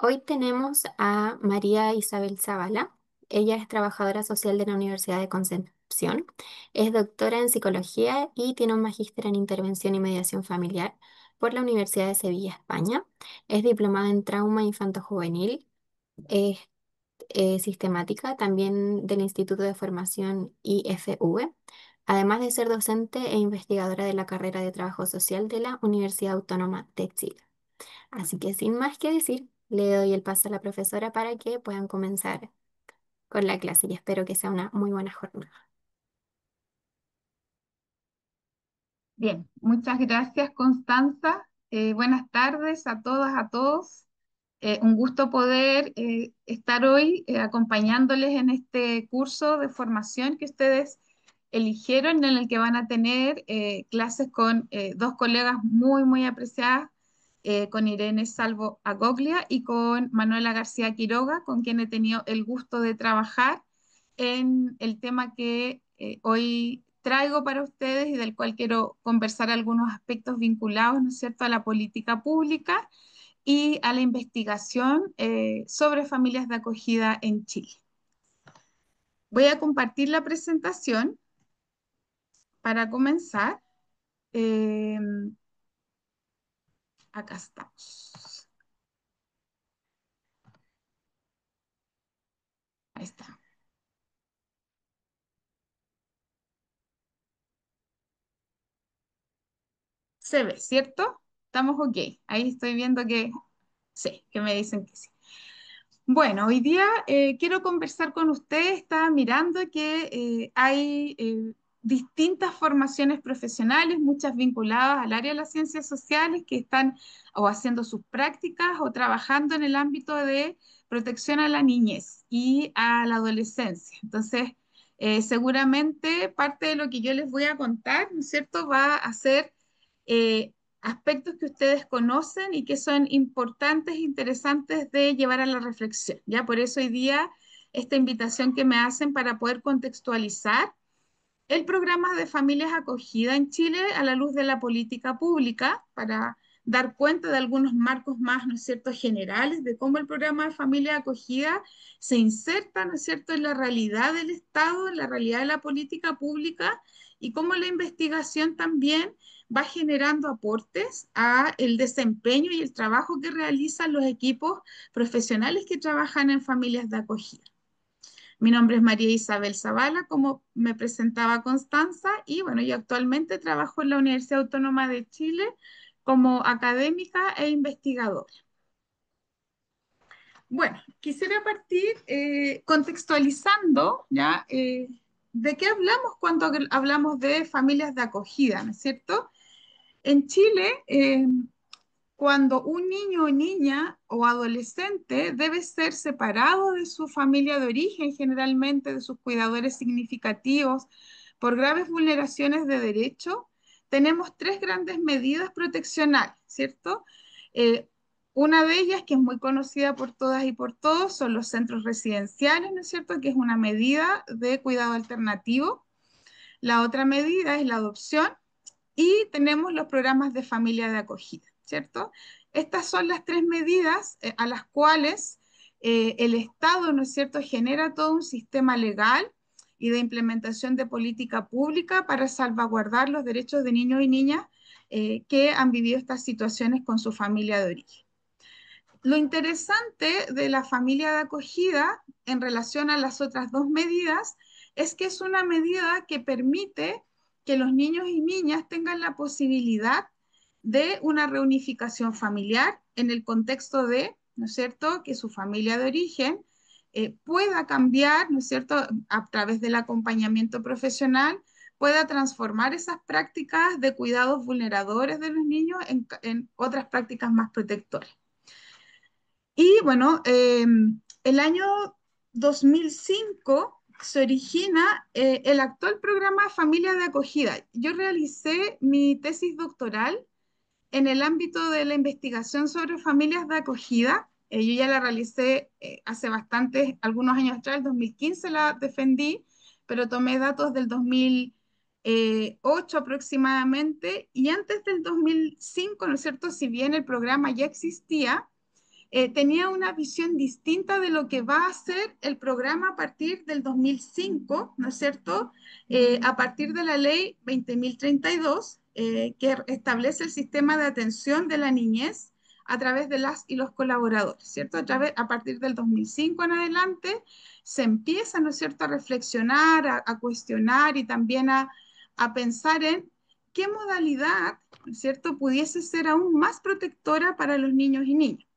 Hoy tenemos a María Isabel Zavala. Ella es trabajadora social de la Universidad de Concepción. Es doctora en psicología y tiene un magíster en intervención y mediación familiar por la Universidad de Sevilla, España. Es diplomada en trauma infanto-juvenil. Es sistemática también del Instituto de Formación IFV, además de ser docente e investigadora de la carrera de trabajo social de la Universidad Autónoma de Chile. Así que sin más que decir, le doy el paso a la profesora para que puedan comenzar con la clase y espero que sea una muy buena jornada. Bien, muchas gracias, Constanza. Buenas tardes a todas, a todos. Un gusto poder estar hoy acompañándoles en este curso de formación que ustedes eligieron, en el que van a tener clases con dos colegas muy, muy apreciadas, con Irene Salvo Agoglia y con Manuela García Quiroga, con quien he tenido el gusto de trabajar en el tema que hoy traigo para ustedes y del cual quiero conversar algunos aspectos vinculados, ¿no es cierto?, a la política pública y a la investigación sobre familias de acogida en Chile. Voy a compartir la presentación para comenzar. Eh, Acá estamos. Ahí está. Se ve, ¿cierto? Estamos ok. Ahí estoy viendo que sí, que me dicen que sí. Bueno, hoy día quiero conversar con ustedes. Estaba mirando que hay distintas formaciones profesionales, muchas vinculadas al área de las ciencias sociales, que están o haciendo sus prácticas o trabajando en el ámbito de protección a la niñez y a la adolescencia. Entonces, seguramente parte de lo que yo les voy a contar, ¿no es cierto?, va a ser eh, aspectos que ustedes conocen y que son importantes e interesantes de llevar a la reflexión. Ya por eso hoy día esta invitación que me hacen para poder contextualizar el programa de familias acogida en Chile a la luz de la política pública, para dar cuenta de algunos marcos más, ¿no es cierto?, generales de cómo el programa de familia acogida se inserta, ¿no es cierto?, en la realidad del Estado, en la realidad de la política pública, y cómo la investigación también va generando aportes a el desempeño y el trabajo que realizan los equipos profesionales que trabajan en familias de acogida. Mi nombre es María Isabel Zavala, como me presentaba Constanza, y bueno, yo actualmente trabajo en la Universidad Autónoma de Chile como académica e investigadora. Bueno, quisiera partir contextualizando, ¿ya? ¿De qué hablamos cuando hablamos de familias de acogida, ¿no es cierto? En Chile, cuando un niño o niña o adolescente debe ser separado de su familia de origen, generalmente de sus cuidadores significativos, por graves vulneraciones de derecho, tenemos tres grandes medidas proteccionales, ¿cierto? Eh, una de ellas, que es muy conocida por todas y por todos, son los centros residenciales, ¿no es cierto?, que es una medida de cuidado alternativo. La otra medida es la adopción, y tenemos los programas de familia de acogida, ¿cierto? Estas son las tres medidas a las cuales el Estado, ¿no es cierto?, genera todo un sistema legal y de implementación de política pública para salvaguardar los derechos de niños y niñas que han vivido estas situaciones con su familia de origen. Lo interesante de la familia de acogida en relación a las otras dos medidas es que es una medida que permite que los niños y niñas tengan la posibilidad de una reunificación familiar en el contexto de, ¿no es cierto?, que su familia de origen pueda cambiar, ¿no es cierto?, a través del acompañamiento profesional, pueda transformar esas prácticas de cuidados vulneradores de los niños en otras prácticas más protectoras. Y bueno, el año 2005 se origina el actual programa Familia de Acogida. Yo realicé mi tesis doctoral en el ámbito de la investigación sobre familias de acogida. Yo ya la realicé hace bastantes, algunos años atrás, el 2015 la defendí, pero tomé datos del 2008 aproximadamente, y antes del 2005, ¿no es cierto?, si bien el programa ya existía, tenía una visión distinta de lo que va a ser el programa a partir del 2005, ¿no es cierto? A partir de la ley 20.032, que establece el sistema de atención de la niñez a través de las y los colaboradores, ¿cierto? A partir del 2005 en adelante se empieza, ¿no es cierto?, a reflexionar, a cuestionar y también a pensar en qué modalidad, ¿no es cierto?, pudiese ser aún más protectora para los niños y niñas.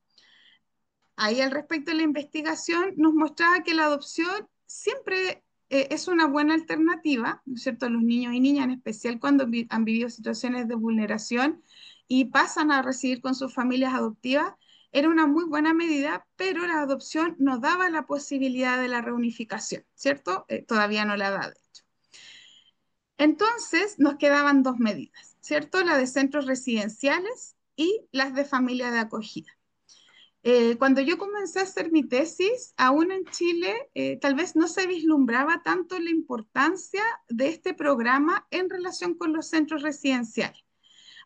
Ahí al respecto de la investigación nos mostraba que la adopción siempre es una buena alternativa, ¿no es cierto?, a los niños y niñas, en especial cuando han vivido situaciones de vulneración y pasan a residir con sus familias adoptivas. Era una muy buena medida, pero la adopción no daba la posibilidad de la reunificación, ¿cierto? Todavía no la da, de hecho. Entonces nos quedaban dos medidas, ¿cierto? La de centros residenciales y las de familia de acogida. Cuando yo comencé a hacer mi tesis, aún en Chile, tal vez no se vislumbraba tanto la importancia de este programa en relación con los centros residenciales.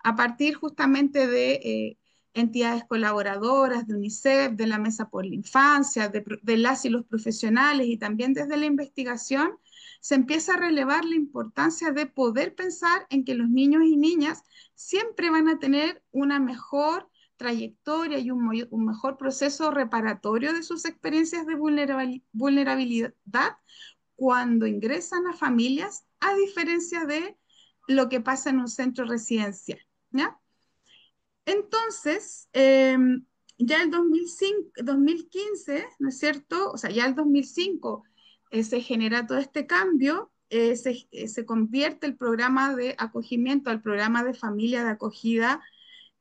A partir justamente de entidades colaboradoras, de UNICEF, de la Mesa por la Infancia, de las y los profesionales y también desde la investigación, se empieza a relevar la importancia de poder pensar en que los niños y niñas siempre van a tener una mejor trayectoria y un mejor proceso reparatorio de sus experiencias de vulnerabilidad cuando ingresan a familias, a diferencia de lo que pasa en un centro residencial, ¿ya? Entonces, ya el 2005, 2015, ¿no es cierto? O sea, ya el 2005 se genera todo este cambio, se convierte el programa de acogimiento al programa de familia de acogida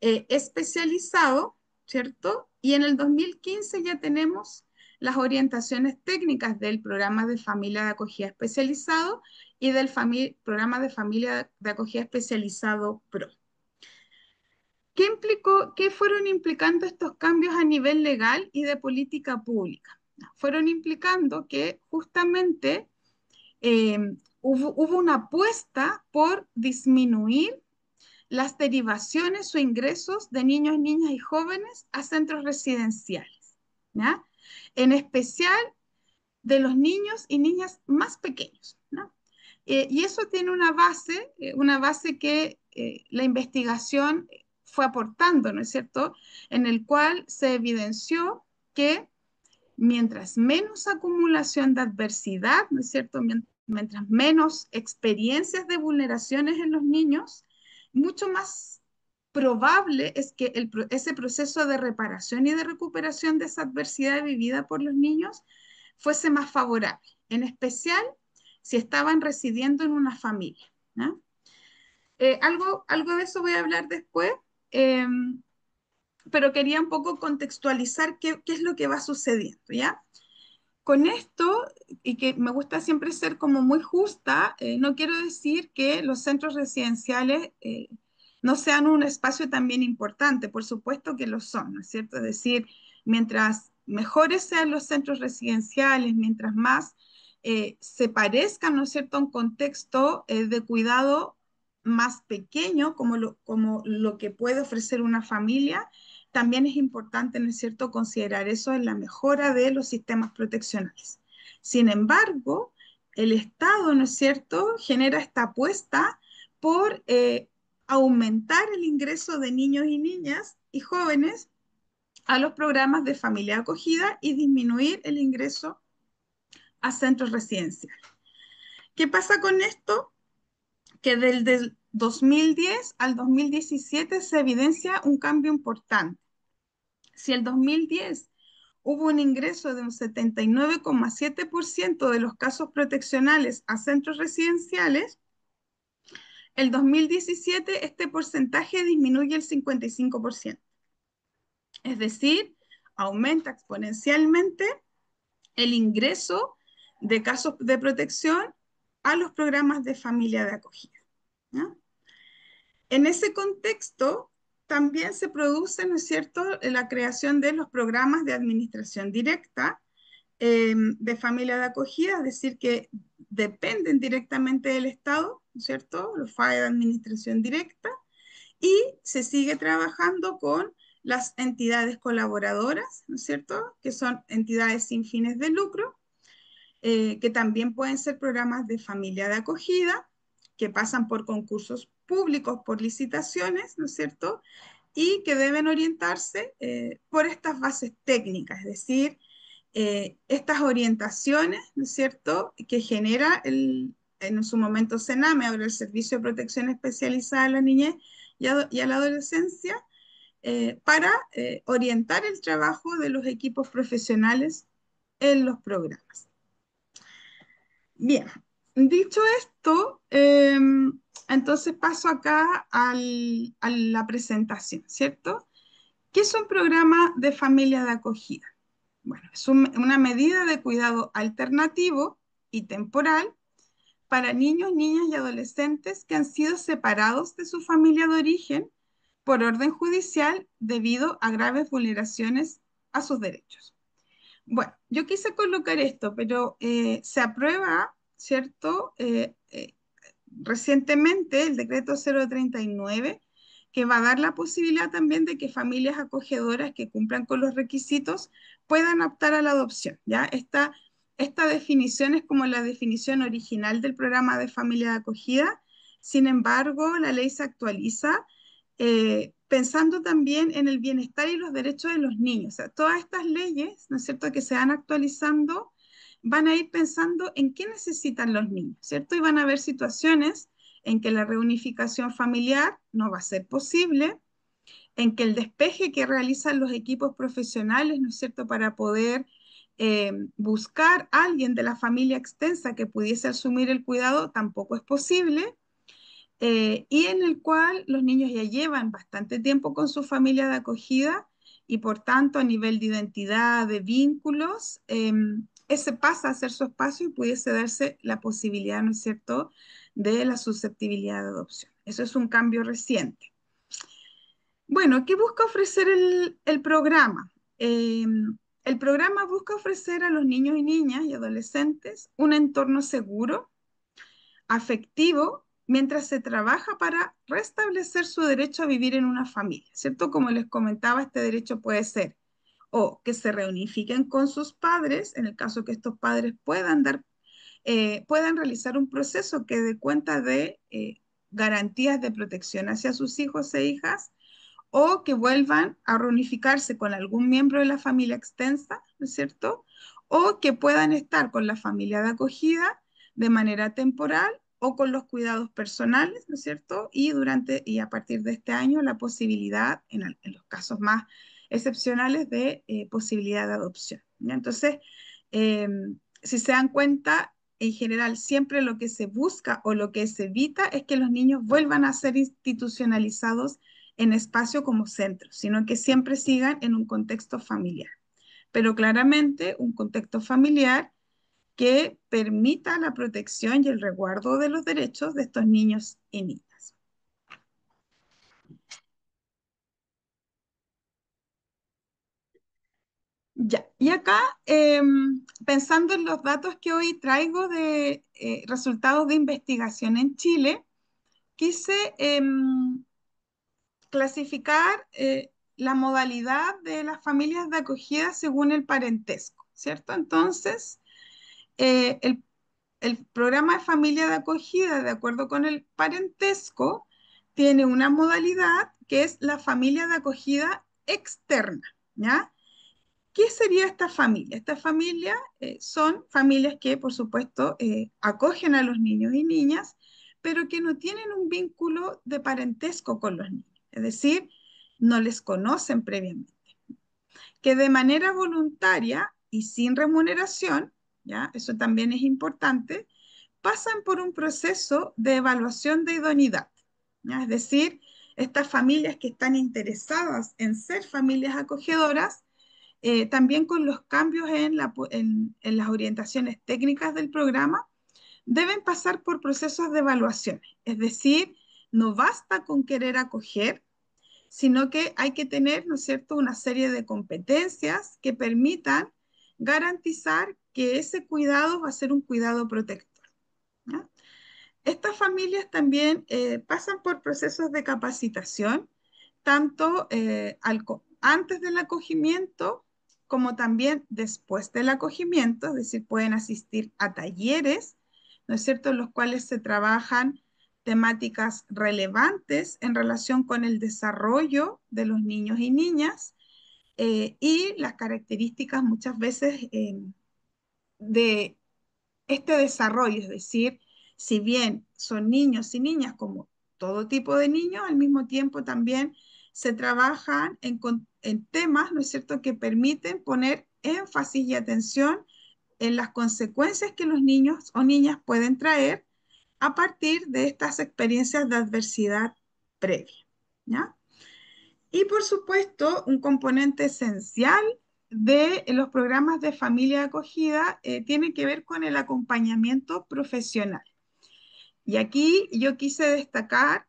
especializado, ¿cierto? Y en el 2015 ya tenemos las orientaciones técnicas del programa de familia de acogida especializado y del programa de familia de acogida especializado PRO. ¿Qué implicó, qué fueron implicando estos cambios a nivel legal y de política pública? Fueron implicando que justamente eh, hubo una apuesta por disminuir las derivaciones o ingresos de niños, niñas y jóvenes a centros residenciales, ¿ya? En especial de los niños y niñas más pequeños, ¿no? Y eso tiene una base que la investigación fue aportando, ¿no es cierto?, en el cual se evidenció que mientras menos acumulación de adversidad, ¿no es cierto?, mientras menos experiencias de vulneraciones en los niños, mucho más probable es que ese proceso de reparación y de recuperación de esa adversidad vivida por los niños fuese más favorable, en especial si estaban residiendo en una familia, ¿no? Algo de eso voy a hablar después, eh, pero quería un poco contextualizar qué es lo que va sucediendo, ¿ya? Con esto, y que me gusta siempre ser como muy justa, no quiero decir que los centros residenciales no sean un espacio también importante, por supuesto que lo son, ¿no es cierto? Es decir, mientras mejores sean los centros residenciales, mientras más se parezcan, ¿no es cierto?, a un contexto de cuidado más pequeño, como lo que puede ofrecer una familia, también es importante, ¿no es cierto?, considerar eso en la mejora de los sistemas proteccionales. Sin embargo, el Estado, ¿no es cierto?, genera esta apuesta por aumentar el ingreso de niños y niñas y jóvenes a los programas de familia acogida y disminuir el ingreso a centros residenciales. ¿Qué pasa con esto? Que del 2010 al 2017 se evidencia un cambio importante. Si el 2010 hubo un ingreso de un 79,7% de los casos proteccionales a centros residenciales, el 2017 este porcentaje disminuye el 55%. Es decir, aumenta exponencialmente el ingreso de casos de protección a los programas de familia de acogida, ¿no? En ese contexto, también se produce, ¿no es cierto?, la creación de los programas de administración directa de familia de acogida, es decir, que dependen directamente del Estado, ¿no es cierto?, los FAE de administración directa, y se sigue trabajando con las entidades colaboradoras, ¿no es cierto? Que son entidades sin fines de lucro, que también pueden ser programas de familia de acogida, que pasan por concursos públicos, por licitaciones, ¿no es cierto? Y que deben orientarse por estas bases técnicas, es decir, estas orientaciones, ¿no es cierto?, que genera en su momento Sename, ahora el Servicio de Protección Especializada a la Niñez y a la Adolescencia, para orientar el trabajo de los equipos profesionales en los programas. Bien, dicho esto, entonces paso acá a la presentación, ¿cierto? ¿Qué es un programa de familia de acogida? Bueno, es una medida de cuidado alternativo y temporal para niños, niñas y adolescentes que han sido separados de su familia de origen por orden judicial debido a graves vulneraciones a sus derechos. Bueno, yo quise colocar esto, pero se aprueba, ¿cierto? Recientemente el decreto 039, que va a dar la posibilidad también de que familias acogedoras que cumplan con los requisitos puedan optar a la adopción, ¿ya? Esta definición es como la definición original del programa de familia de acogida. Sin embargo, la ley se actualiza pensando también en el bienestar y los derechos de los niños. O sea, todas estas leyes, ¿no es cierto?, que se van actualizando, van a ir pensando en qué necesitan los niños, ¿cierto? Y van a haber situaciones en que la reunificación familiar no va a ser posible, en que el despeje que realizan los equipos profesionales, ¿no es cierto?, para poder buscar a alguien de la familia extensa que pudiese asumir el cuidado tampoco es posible, y en el cual los niños ya llevan bastante tiempo con su familia de acogida y por tanto a nivel de identidad, de vínculos, ese pasa a ser su espacio y pudiese darse la posibilidad, ¿no es cierto?, de la susceptibilidad de adopción. Eso es un cambio reciente. Bueno, ¿qué busca ofrecer el programa? El programa busca ofrecer a los niños y niñas y adolescentes un entorno seguro, afectivo, mientras se trabaja para restablecer su derecho a vivir en una familia, ¿cierto? Como les comentaba, este derecho puede ser o que se reunifiquen con sus padres, en el caso que estos padres puedan realizar un proceso que dé cuenta de garantías de protección hacia sus hijos e hijas, o que vuelvan a reunificarse con algún miembro de la familia extensa, ¿no es cierto? O que puedan estar con la familia de acogida de manera temporal o con los cuidados personales, ¿no es cierto? Y a partir de este año la posibilidad, en los casos más excepcionales, de posibilidad de adopción, ¿ya? Entonces, eh, si se dan cuenta, en general siempre lo que se busca o lo que se evita es que los niños vuelvan a ser institucionalizados en espacio como centro, sino que siempre sigan en un contexto familiar. Pero claramente un contexto familiar que permita la protección y el resguardo de los derechos de estos niños y niñas. Ya, y acá, pensando en los datos que hoy traigo de resultados de investigación en Chile, quise clasificar la modalidad de las familias de acogida según el parentesco, ¿cierto? Entonces, eh, el, el programa de familia de acogida, de acuerdo con el parentesco, tiene una modalidad que es la familia de acogida externa, ¿ya? ¿Qué sería esta familia? Esta familia son familias que, por supuesto, acogen a los niños y niñas, pero que no tienen un vínculo de parentesco con los niños, es decir, no les conocen previamente, que de manera voluntaria y sin remuneración, ¿ya? Eso también es importante, pasan por un proceso de evaluación de idoneidad, ¿ya? Es decir, estas familias que están interesadas en ser familias acogedoras, también con los cambios en las orientaciones técnicas del programa, deben pasar por procesos de evaluación. Es decir, no basta con querer acoger, sino que hay que tener, ¿no es cierto?, una serie de competencias que permitan garantizar que ese cuidado va a ser un cuidado protector, ¿ya? Estas familias también pasan por procesos de capacitación, tanto antes del acogimiento como también después del acogimiento, es decir, pueden asistir a talleres, ¿no es cierto?, en los cuales se trabajan temáticas relevantes en relación con el desarrollo de los niños y niñas y las características muchas veces de este desarrollo, es decir, si bien son niños y niñas como todo tipo de niños, al mismo tiempo también se trabajan en temas, ¿no es cierto?, que permiten poner énfasis y atención en las consecuencias que los niños o niñas pueden traer a partir de estas experiencias de adversidad previa, ¿ya? Y por supuesto, un componente esencial de los programas de familia de acogida tiene que ver con el acompañamiento profesional. Y aquí yo quise destacar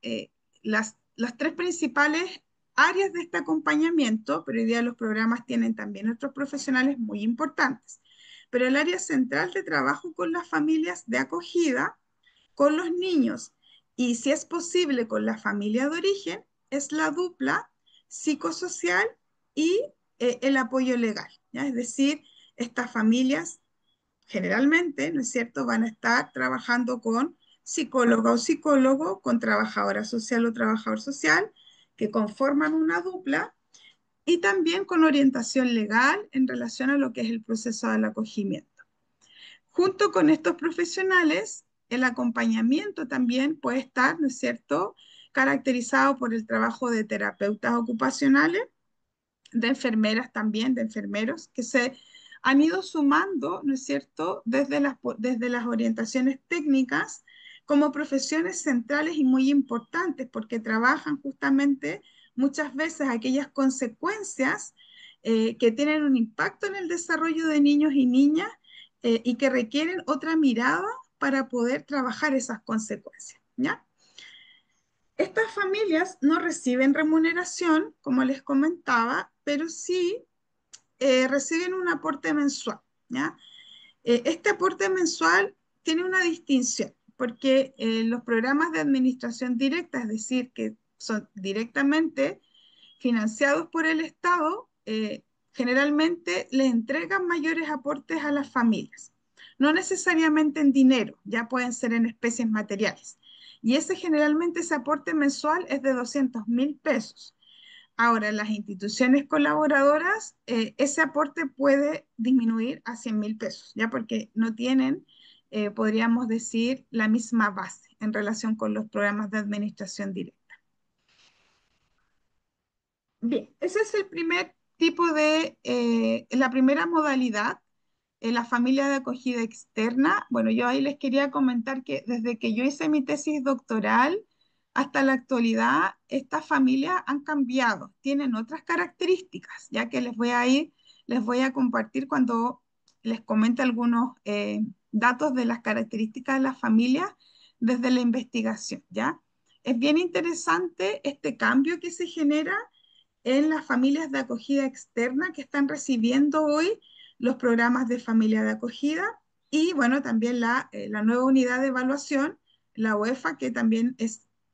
las tres principales áreas de este acompañamiento, pero hoy día los programas tienen también otros profesionales muy importantes. Pero el área central de trabajo con las familias de acogida, con los niños y si es posible con la familia de origen, es la dupla psicosocial y el apoyo legal, ¿ya? Es decir, estas familias generalmente, ¿no es cierto?, van a estar trabajando con psicóloga o psicólogo, con trabajadora social o trabajador social, que conforman una dupla, y también con orientación legal en relación a lo que es el proceso del acogimiento. Junto con estos profesionales, el acompañamiento también puede estar, ¿no es cierto?, caracterizado por el trabajo de terapeutas ocupacionales, de enfermeras también, de enfermeros, que se han ido sumando, ¿no es cierto?, desde las orientaciones técnicas como profesiones centrales y muy importantes, porque trabajan justamente muchas veces aquellas consecuencias que tienen un impacto en el desarrollo de niños y niñas y que requieren otra mirada para poder trabajar esas consecuencias, ¿ya? Estas familias no reciben remuneración, como les comentaba, pero sí reciben un aporte mensual, ¿ya? Este aporte mensual tiene una distinción, porque los programas de administración directa, es decir, que son directamente financiados por el Estado, generalmente le entregan mayores aportes a las familias. No necesariamente en dinero, ya pueden ser en especies materiales. Y generalmente ese aporte mensual es de 200.000 pesos. Ahora, en las instituciones colaboradoras, ese aporte puede disminuir a 100.000 pesos, ya porque no tienen, podríamos decir, la misma base en relación con los programas de administración directa. Bien, ese es el primer tipo la primera modalidad, la familia de acogida externa. Bueno, yo ahí les quería comentar que desde que yo hice mi tesis doctoral hasta la actualidad, estas familias han cambiado, tienen otras características, ya que les voy a compartir cuando les comente algunos datos de las características de las familias desde la investigación, ¿ya? Es bien interesante este cambio que se genera en las familias de acogida externa que están recibiendo hoy los programas de familia de acogida y bueno, también la nueva unidad de evaluación, la UEFA, que también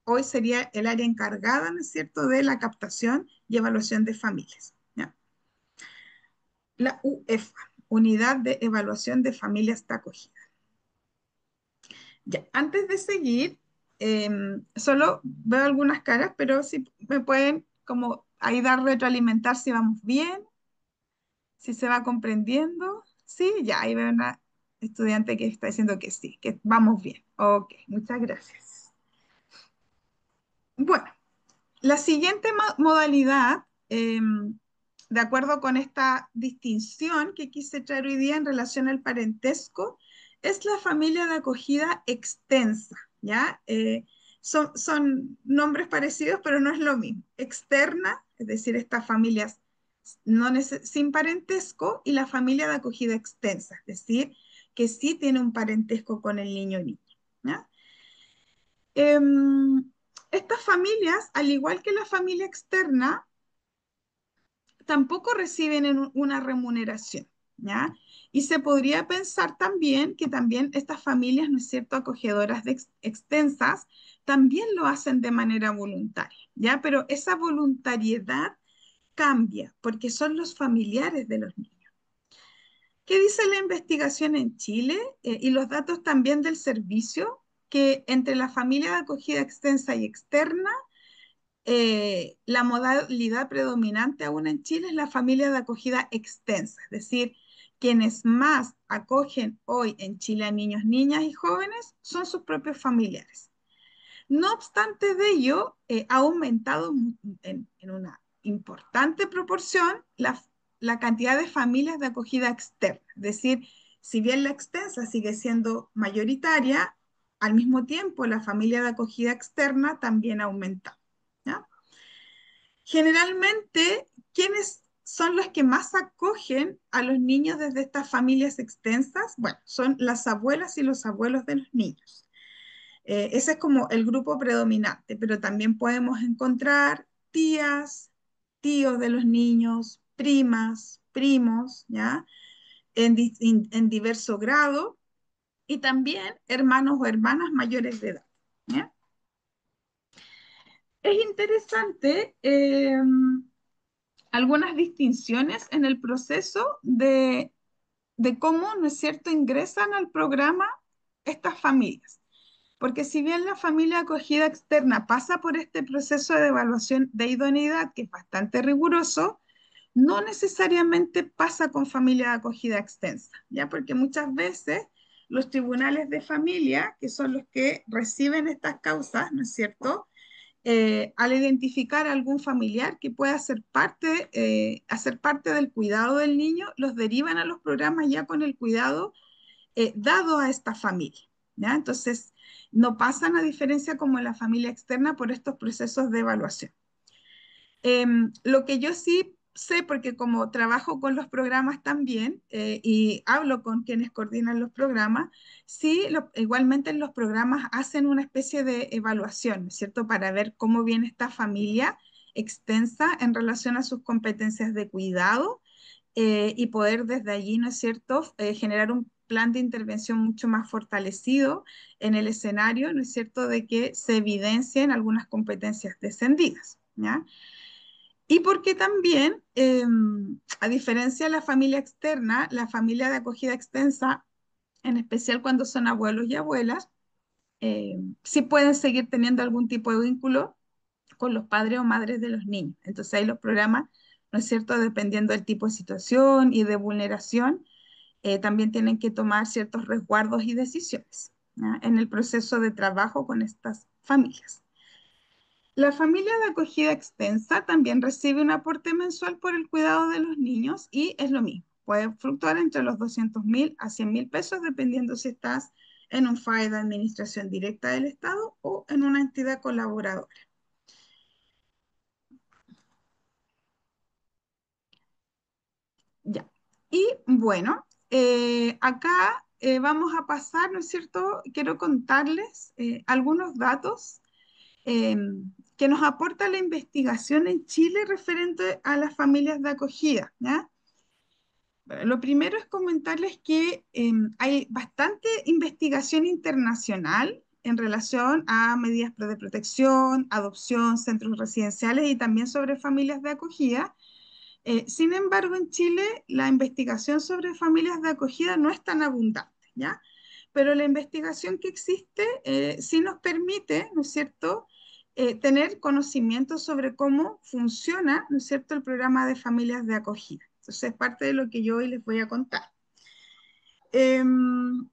hoy sería el área encargada, ¿no es cierto?, de la captación y evaluación de familias, ¿ya? La UEFA, Unidad de Evaluación de Familias de Acogida. Ya, antes de seguir, solo veo algunas caras, pero si me pueden como ahí dar retroalimentar si vamos bien, si se va comprendiendo. Sí, ya, ahí veo una estudiante que está diciendo que sí, que vamos bien. Ok, muchas gracias. Bueno, la siguiente modalidad, de acuerdo con esta distinción que quise traer hoy día en relación al parentesco, es la familia de acogida extensa, ¿ya? Son nombres parecidos, pero no es lo mismo. Externa, es decir, estas familias sin parentesco, y la familia de acogida extensa, es decir, que sí tiene un parentesco con el niño o niña, ¿ya? Estas familias, al igual que la familia externa, tampoco reciben una remuneración, ¿ya? Y se podría pensar también que también estas familias, ¿no es cierto?, acogedoras extensas, también lo hacen de manera voluntaria, ¿ya? Pero esa voluntariedad cambia, porque son los familiares de los niños. ¿Qué dice la investigación en Chile y los datos también del servicio? Que entre la familia de acogida extensa y externa, la modalidad predominante aún en Chile es la familia de acogida extensa, es decir, quienes más acogen hoy en Chile a niños, niñas y jóvenes son sus propios familiares. No obstante de ello, ha aumentado en una importante proporción la cantidad de familias de acogida externa. Es decir, si bien la extensa sigue siendo mayoritaria, al mismo tiempo la familia de acogida externa también ha aumentado. ¿Ya? Generalmente, ¿quiénes son los que más acogen a los niños desde estas familias extensas? Bueno, son las abuelas y los abuelos de los niños. Ese es como el grupo predominante, pero también podemos encontrar tías, tíos de los niños, primas, primos, ¿ya? En diverso grado, y también hermanos o hermanas mayores de edad, ¿ya? Es interesante algunas distinciones en el proceso de cómo, ¿no es cierto?, ingresan al programa estas familias. Porque si bien la familia acogida externa pasa por este proceso de evaluación de idoneidad, que es bastante riguroso, no necesariamente pasa con familia de acogida extensa, ¿ya? Porque muchas veces los tribunales de familia, que son los que reciben estas causas, ¿no es cierto? Al identificar a algún familiar que pueda hacer parte del cuidado del niño, los derivan a los programas ya con el cuidado dado a esta familia, ¿ya? Entonces, no pasan a diferencia como en la familia externa por estos procesos de evaluación. Lo que yo sí sé, porque como trabajo con los programas también y hablo con quienes coordinan los programas, sí, igualmente en los programas hacen una especie de evaluación, ¿no es cierto?, para ver cómo viene esta familia extensa en relación a sus competencias de cuidado y poder desde allí, ¿no es cierto?, generar un plan de intervención mucho más fortalecido en el escenario, ¿no es cierto?, de que se evidencien algunas competencias descendidas, ¿ya? Y porque también, a diferencia de la familia externa, la familia de acogida extensa, en especial cuando son abuelos y abuelas, sí pueden seguir teniendo algún tipo de vínculo con los padres o madres de los niños. Entonces ahí los programas, ¿no es cierto?, dependiendo del tipo de situación y de vulneración, también tienen que tomar ciertos resguardos y decisiones, ¿ya?, en el proceso de trabajo con estas familias. La familia de acogida extensa también recibe un aporte mensual por el cuidado de los niños y es lo mismo. Puede fluctuar entre los 200.000 a 100.000 pesos dependiendo si estás en un FAE de administración directa del Estado o en una entidad colaboradora. Ya. Y bueno, acá vamos a pasar, ¿no es cierto? Quiero contarles algunos datos eh, que nos aporta la investigación en Chile referente a las familias de acogida, ¿ya? Bueno, lo primero es comentarles que hay bastante investigación internacional en relación a medidas de protección, adopción, centros residenciales y también sobre familias de acogida. Sin embargo, en Chile la investigación sobre familias de acogida no es tan abundante, ¿ya? Pero la investigación que existe sí nos permite, ¿no es cierto?, tener conocimiento sobre cómo funciona, ¿no es cierto?, el programa de familias de acogida. Entonces, es parte de lo que yo hoy les voy a contar. Em,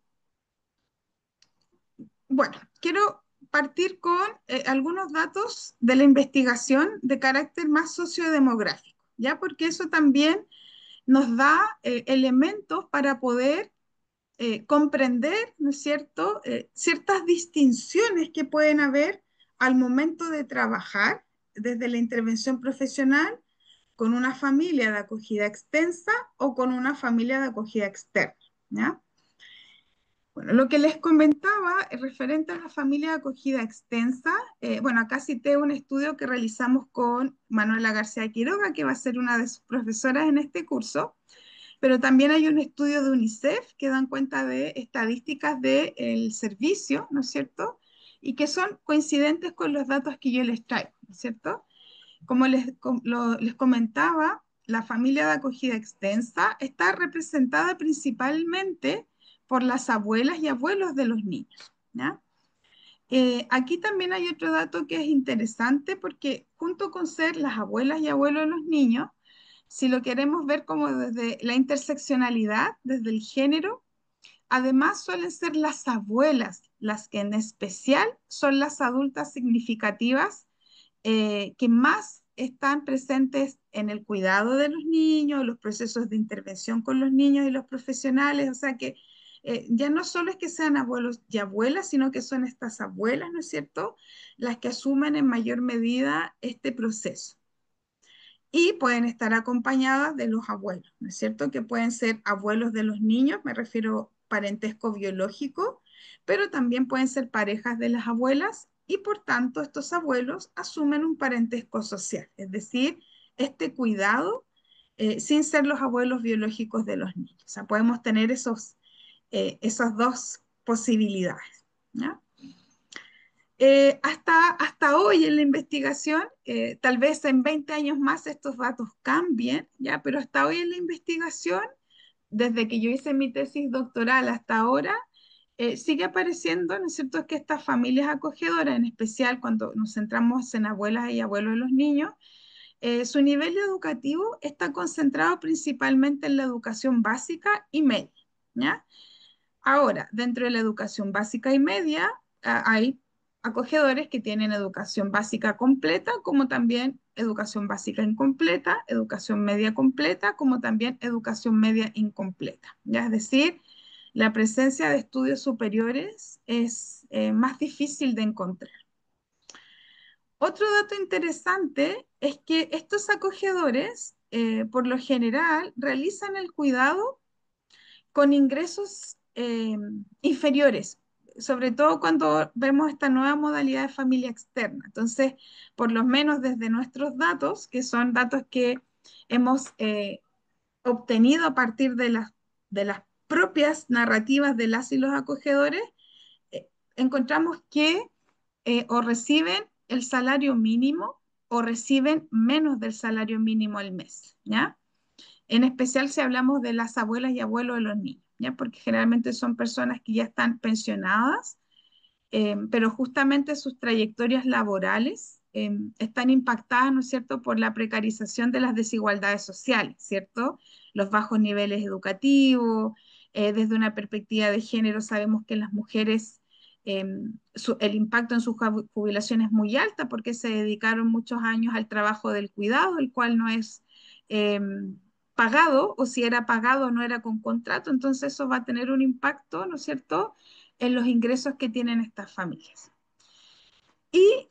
bueno, quiero partir con algunos datos de la investigación de carácter más sociodemográfico, ¿ya? Porque eso también nos da elementos para poder comprender, ¿no es cierto?, ciertas distinciones que pueden haber al momento de trabajar desde la intervención profesional con una familia de acogida extensa o con una familia de acogida externa, ¿ya? Bueno, lo que les comentaba referente a la familia de acogida extensa, bueno, acá cité un estudio que realizamos con Manuela García Quiroga, que va a ser una de sus profesoras en este curso, pero también hay un estudio de UNICEF que dan cuenta de estadísticas del servicio, ¿no es cierto? Y que son coincidentes con los datos que yo les traigo, ¿no es cierto? Como les comentaba, la familia de acogida extensa está representada principalmente por las abuelas y abuelos de los niños, ¿ya? Aquí también hay otro dato que es interesante porque junto con ser las abuelas y abuelos de los niños, si lo queremos ver como desde la interseccionalidad, desde el género, además suelen ser las abuelas las que en especial son las adultas significativas que más están presentes en el cuidado de los niños, los procesos de intervención con los niños y los profesionales. O sea que ya no solo es que sean abuelos y abuelas, sino que son estas abuelas, ¿no es cierto?, las que asumen en mayor medida este proceso. Y pueden estar acompañadas de los abuelos, ¿no es cierto? Que pueden ser abuelos de los niños, me refiero parentesco biológico, pero también pueden ser parejas de las abuelas y por tanto estos abuelos asumen un parentesco social, es decir, este cuidado sin ser los abuelos biológicos de los niños. O sea, podemos tener esas dos posibilidades, ¿ya? Hasta hoy en la investigación, tal vez en 20 años más estos datos cambien, ¿ya? Pero hasta hoy en la investigación, desde que yo hice mi tesis doctoral hasta ahora, sigue apareciendo, ¿no es cierto?, que estas familias acogedoras, en especial cuando nos centramos en abuelas y abuelos de los niños, su nivel educativo está concentrado principalmente en la educación básica y media, ¿ya? Ahora, dentro de la educación básica y media, hay acogedores que tienen educación básica completa, como también educación básica incompleta, educación media completa, como también educación media incompleta. ¿Ya? Es decir, la presencia de estudios superiores es más difícil de encontrar. Otro dato interesante es que estos acogedores, por lo general, realizan el cuidado con ingresos inferiores, sobre todo cuando vemos esta nueva modalidad de familia externa. Entonces, por lo menos desde nuestros datos, que son datos que hemos obtenido a partir de las propias narrativas de las y los acogedores, eh, encontramos que o reciben el salario mínimo o reciben menos del salario mínimo al mes, ¿ya? En especial si hablamos de las abuelas y abuelos de los niños, ¿ya? Porque generalmente son personas que ya están pensionadas, pero justamente sus trayectorias laborales están impactadas, ¿no es cierto?, por la precarización de las desigualdades sociales, ¿cierto? Los bajos niveles educativos, desde una perspectiva de género sabemos que las mujeres, el impacto en su jubilación es muy alta porque se dedicaron muchos años al trabajo del cuidado, el cual no es pagado, o si era pagado no era con contrato, entonces eso va a tener un impacto, ¿no es cierto?, en los ingresos que tienen estas familias. Y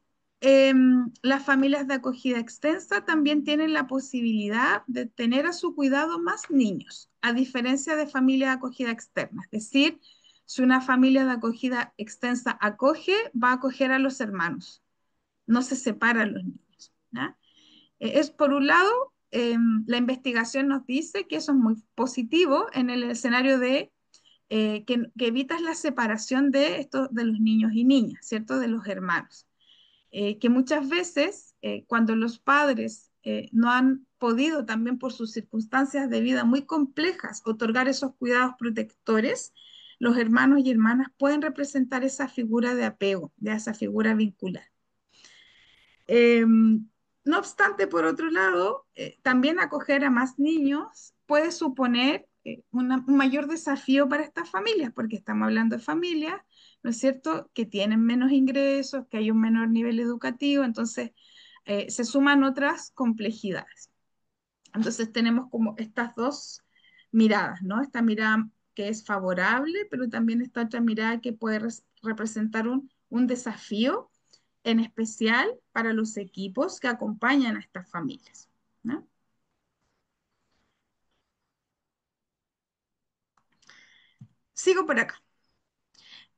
las familias de acogida extensa también tienen la posibilidad de tener a su cuidado más niños, a diferencia de familias de acogida externa. Es decir, si una familia de acogida extensa acoge, va a acoger a los hermanos, no se separan los niños, ¿ya? Es por un lado, la investigación nos dice que eso es muy positivo en el escenario de que evitas la separación de, de los niños y niñas, ¿cierto? De los hermanos. Que muchas veces, cuando los padres no han podido, también por sus circunstancias de vida muy complejas, otorgar esos cuidados protectores, los hermanos y hermanas pueden representar esa figura de apego, de esa figura vincular. No obstante, por otro lado, también acoger a más niños puede suponer un mayor desafío para estas familias, porque estamos hablando de familias, ¿no es cierto?, que tienen menos ingresos, que hay un menor nivel educativo, entonces se suman otras complejidades. Entonces tenemos como estas dos miradas, ¿no? Esta mirada que es favorable, pero también esta otra mirada que puede representar un desafío en especial para los equipos que acompañan a estas familias, ¿no? Sigo por acá.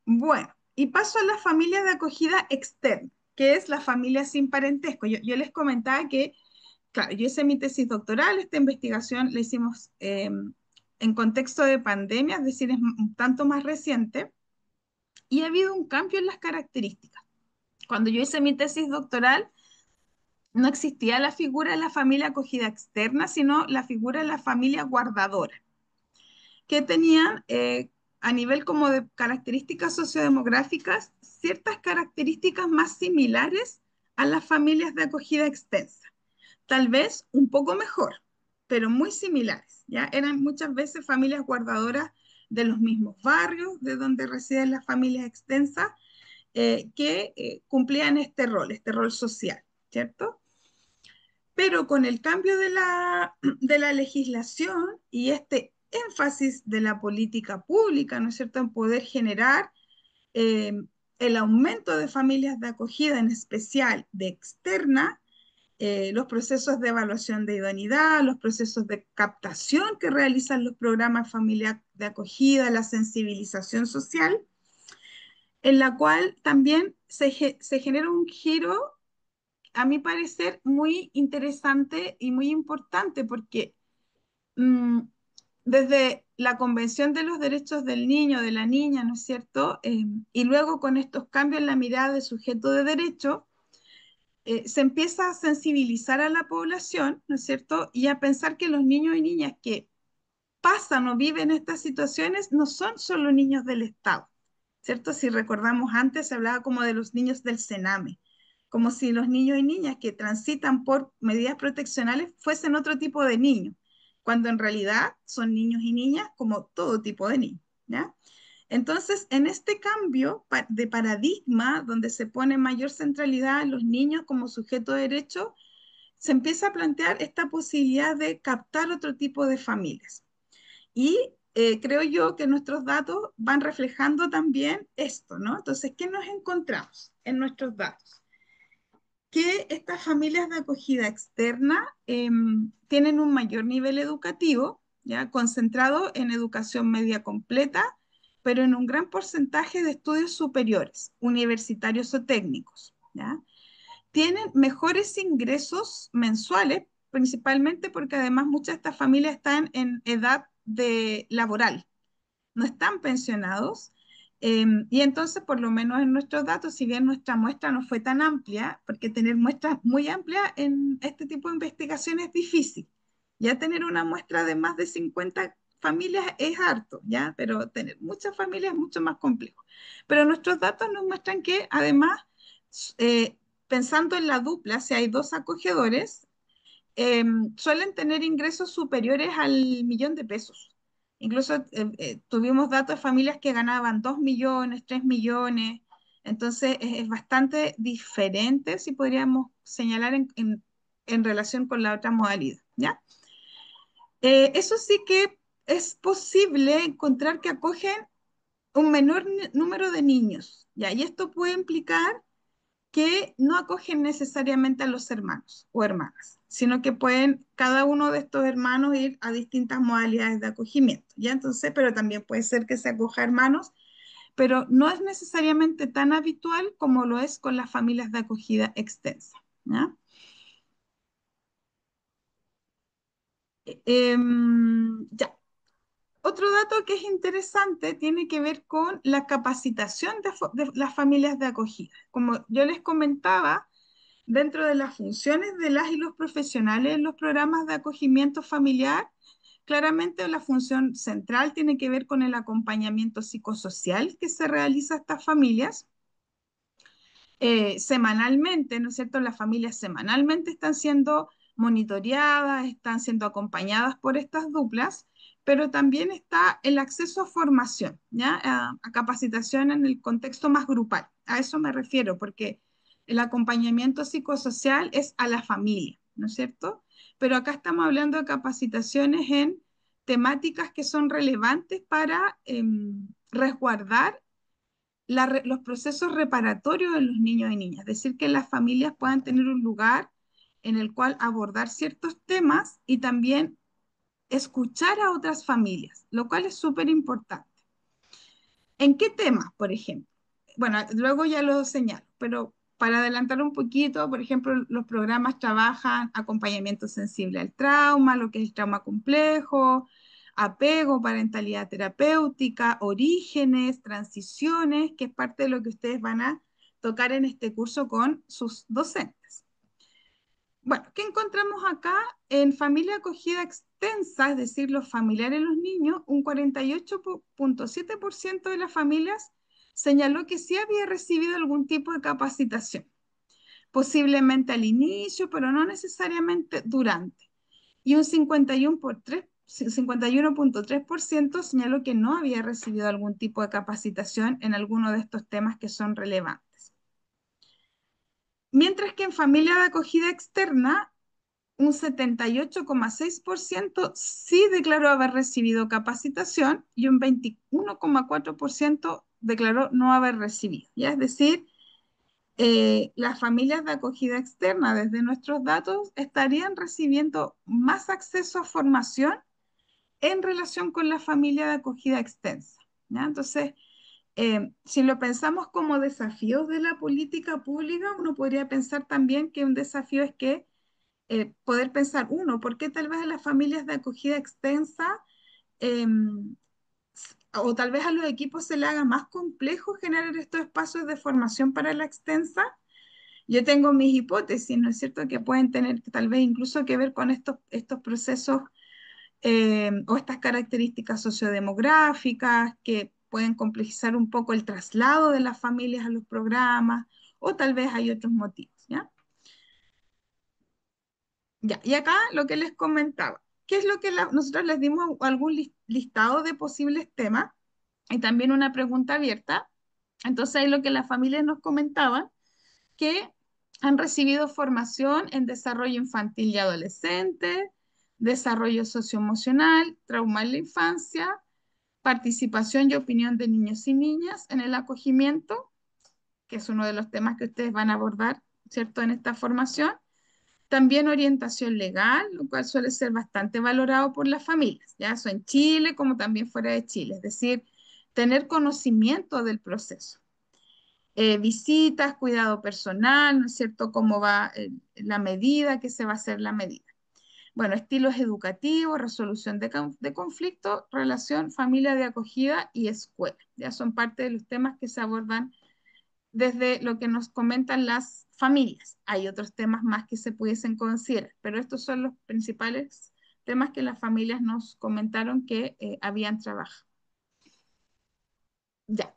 Bueno, y paso a la familia de acogida externa, que es la familia sin parentesco. Yo les comentaba que, claro, yo hice mi tesis doctoral, esta investigación la hicimos en contexto de pandemia, es decir, es un tanto más reciente, y ha habido un cambio en las características. Cuando yo hice mi tesis doctoral, no existía la figura de la familia acogida externa, sino la figura de la familia guardadora, que tenían a nivel como de características sociodemográficas ciertas características más similares a las familias de acogida extensa. Tal vez un poco mejor, pero muy similares, ¿ya? Eran muchas veces familias guardadoras de los mismos barrios de donde residen las familias extensas que cumplían este rol social, ¿cierto? Pero con el cambio de de la legislación y este énfasis de la política pública, ¿no es cierto?, en poder generar eh, el aumento de familias de acogida, en especial de externa, los procesos de evaluación de idoneidad, los procesos de captación que realizan los programas familiar de acogida, la sensibilización social, en la cual también se genera un giro, a mi parecer, muy interesante y muy importante, porque mm, desde la Convención de los Derechos del Niño, de la Niña, ¿no es cierto? Y luego con estos cambios en la mirada del sujeto de derecho, se empieza a sensibilizar a la población, ¿no es cierto? Y a pensar que los niños y niñas que pasan o viven estas situaciones no son solo niños del Estado, ¿cierto? Si recordamos antes, se hablaba como de los niños del Sename, como si los niños y niñas que transitan por medidas proteccionales fuesen otro tipo de niños, cuando en realidad son niños y niñas como todo tipo de niños, ¿ya? Entonces, en este cambio de paradigma, donde se pone mayor centralidad en los niños como sujeto de derecho, se empieza a plantear esta posibilidad de captar otro tipo de familias. Y creo yo que nuestros datos van reflejando también esto, ¿no? Entonces, ¿qué nos encontramos en nuestros datos? Que estas familias de acogida externa tienen un mayor nivel educativo, ya concentrado en educación media completa, pero en un gran porcentaje de estudios superiores, universitarios o técnicos, ¿ya? Tienen mejores ingresos mensuales, principalmente porque además muchas de estas familias están en edad de laboral, no están pensionados. Y entonces, por lo menos en nuestros datos, si bien nuestra muestra no fue tan amplia, porque tener muestras muy amplias en este tipo de investigación es difícil. Ya tener una muestra de más de 50 familias es harto, ¿ya? Pero tener muchas familias es mucho más complejo. Pero nuestros datos nos muestran que además, eh, pensando en la dupla, si hay dos acogedores, eh, suelen tener ingresos superiores al millón de pesos. Incluso tuvimos datos de familias que ganaban 2 millones, 3 millones. Entonces es bastante diferente, si podríamos señalar en relación con la otra modalidad, ¿ya? Eso sí que es posible encontrar que acogen un menor número de niños, ¿ya? Y esto puede implicar que no acogen necesariamente a los hermanos o hermanas, sino que pueden cada uno de estos hermanos ir a distintas modalidades de acogimiento, ¿ya? Entonces, pero también puede ser que se acoja a hermanos, pero no es necesariamente tan habitual como lo es con las familias de acogida extensa, ¿ya? Ya. Otro dato que es interesante tiene que ver con la capacitación de las familias de acogida. Como yo les comentaba, dentro de las funciones de las y los profesionales en los programas de acogimiento familiar, claramente la función central tiene que ver con el acompañamiento psicosocial que se realiza a estas familias semanalmente, ¿no es cierto? Las familias semanalmente están siendo monitoreadas, están siendo acompañadas por estas duplas, pero también está el acceso a formación, ¿ya? A capacitación en el contexto más grupal. A eso me refiero, porque el acompañamiento psicosocial es a la familia, ¿no es cierto? Pero acá estamos hablando de capacitaciones en temáticas que son relevantes para resguardar los procesos reparatorios de los niños y niñas, es decir, que las familias puedan tener un lugar en el cual abordar ciertos temas y también escuchar a otras familias, lo cual es súper importante. ¿En qué temas, por ejemplo? Bueno, luego ya lo señalo, pero para adelantar un poquito, por ejemplo, los programas trabajan acompañamiento sensible al trauma, lo que es el trauma complejo, apego, parentalidad terapéutica, orígenes, transiciones, que es parte de lo que ustedes van a tocar en este curso con sus docentes. Bueno, ¿qué encontramos acá? En familia acogida extensa, es decir, los familiares de los niños, un 48,7% de las familias señaló que sí había recibido algún tipo de capacitación, posiblemente al inicio, pero no necesariamente durante. Y un 51,3% señaló que no había recibido algún tipo de capacitación en alguno de estos temas que son relevantes. Mientras que en familia de acogida externa, un 78,6% sí declaró haber recibido capacitación y un 21,4% declaró no haber recibido. ¿Ya? Es decir, las familias de acogida externa, desde nuestros datos, estarían recibiendo más acceso a formación en relación con la familia de acogida extensa. ¿Ya? Entonces, si lo pensamos como desafíos de la política pública, uno podría pensar también que un desafío es que poder pensar, uno, ¿por qué tal vez a las familias de acogida extensa eh, o tal vez a los equipos se le haga más complejo generar estos espacios de formación para la extensa? Yo tengo mis hipótesis, ¿no es cierto?, que pueden tener tal vez incluso que ver con estos procesos o estas características sociodemográficas que pueden complejizar un poco el traslado de las familias a los programas, o tal vez hay otros motivos, ¿ya? Ya, y acá lo que les comentaba, ¿qué es lo que nosotros les dimos algún listado de posibles temas y también una pregunta abierta? Entonces, ahí lo que las familias nos comentaban, que han recibido formación en desarrollo infantil y adolescente, desarrollo socioemocional, trauma en la infancia, participación y opinión de niños y niñas en el acogimiento, que es uno de los temas que ustedes van a abordar, ¿cierto?, en esta formación. También orientación legal, lo cual suele ser bastante valorado por las familias, ya eso en Chile como también fuera de Chile, es decir, tener conocimiento del proceso. Visitas, cuidado personal, ¿no es cierto? Cómo va la medida, qué se va a hacer la medida. Bueno, estilos educativos, resolución de conflicto, relación, familia de acogida y escuela. Ya son parte de los temas que se abordan desde lo que nos comentan las familias. Hay otros temas más que se pudiesen considerar, pero estos son los principales temas que las familias nos comentaron que habían trabajado. Ya.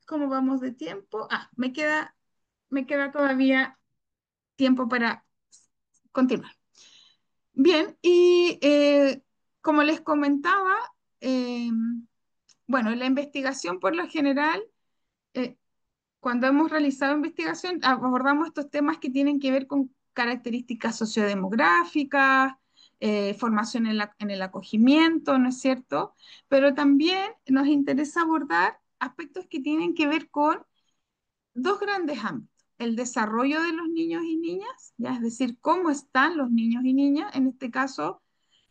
¿Cómo vamos de tiempo? Me queda todavía tiempo para continuar. Bien, y como les comentaba, eh, bueno, la investigación por lo general eh, cuando hemos realizado investigación, abordamos estos temas que tienen que ver con características sociodemográficas, formación en el acogimiento, ¿no es cierto? Pero también nos interesa abordar aspectos que tienen que ver con dos grandes ámbitos. El desarrollo de los niños y niñas, ya es decir, cómo están los niños y niñas, en este caso,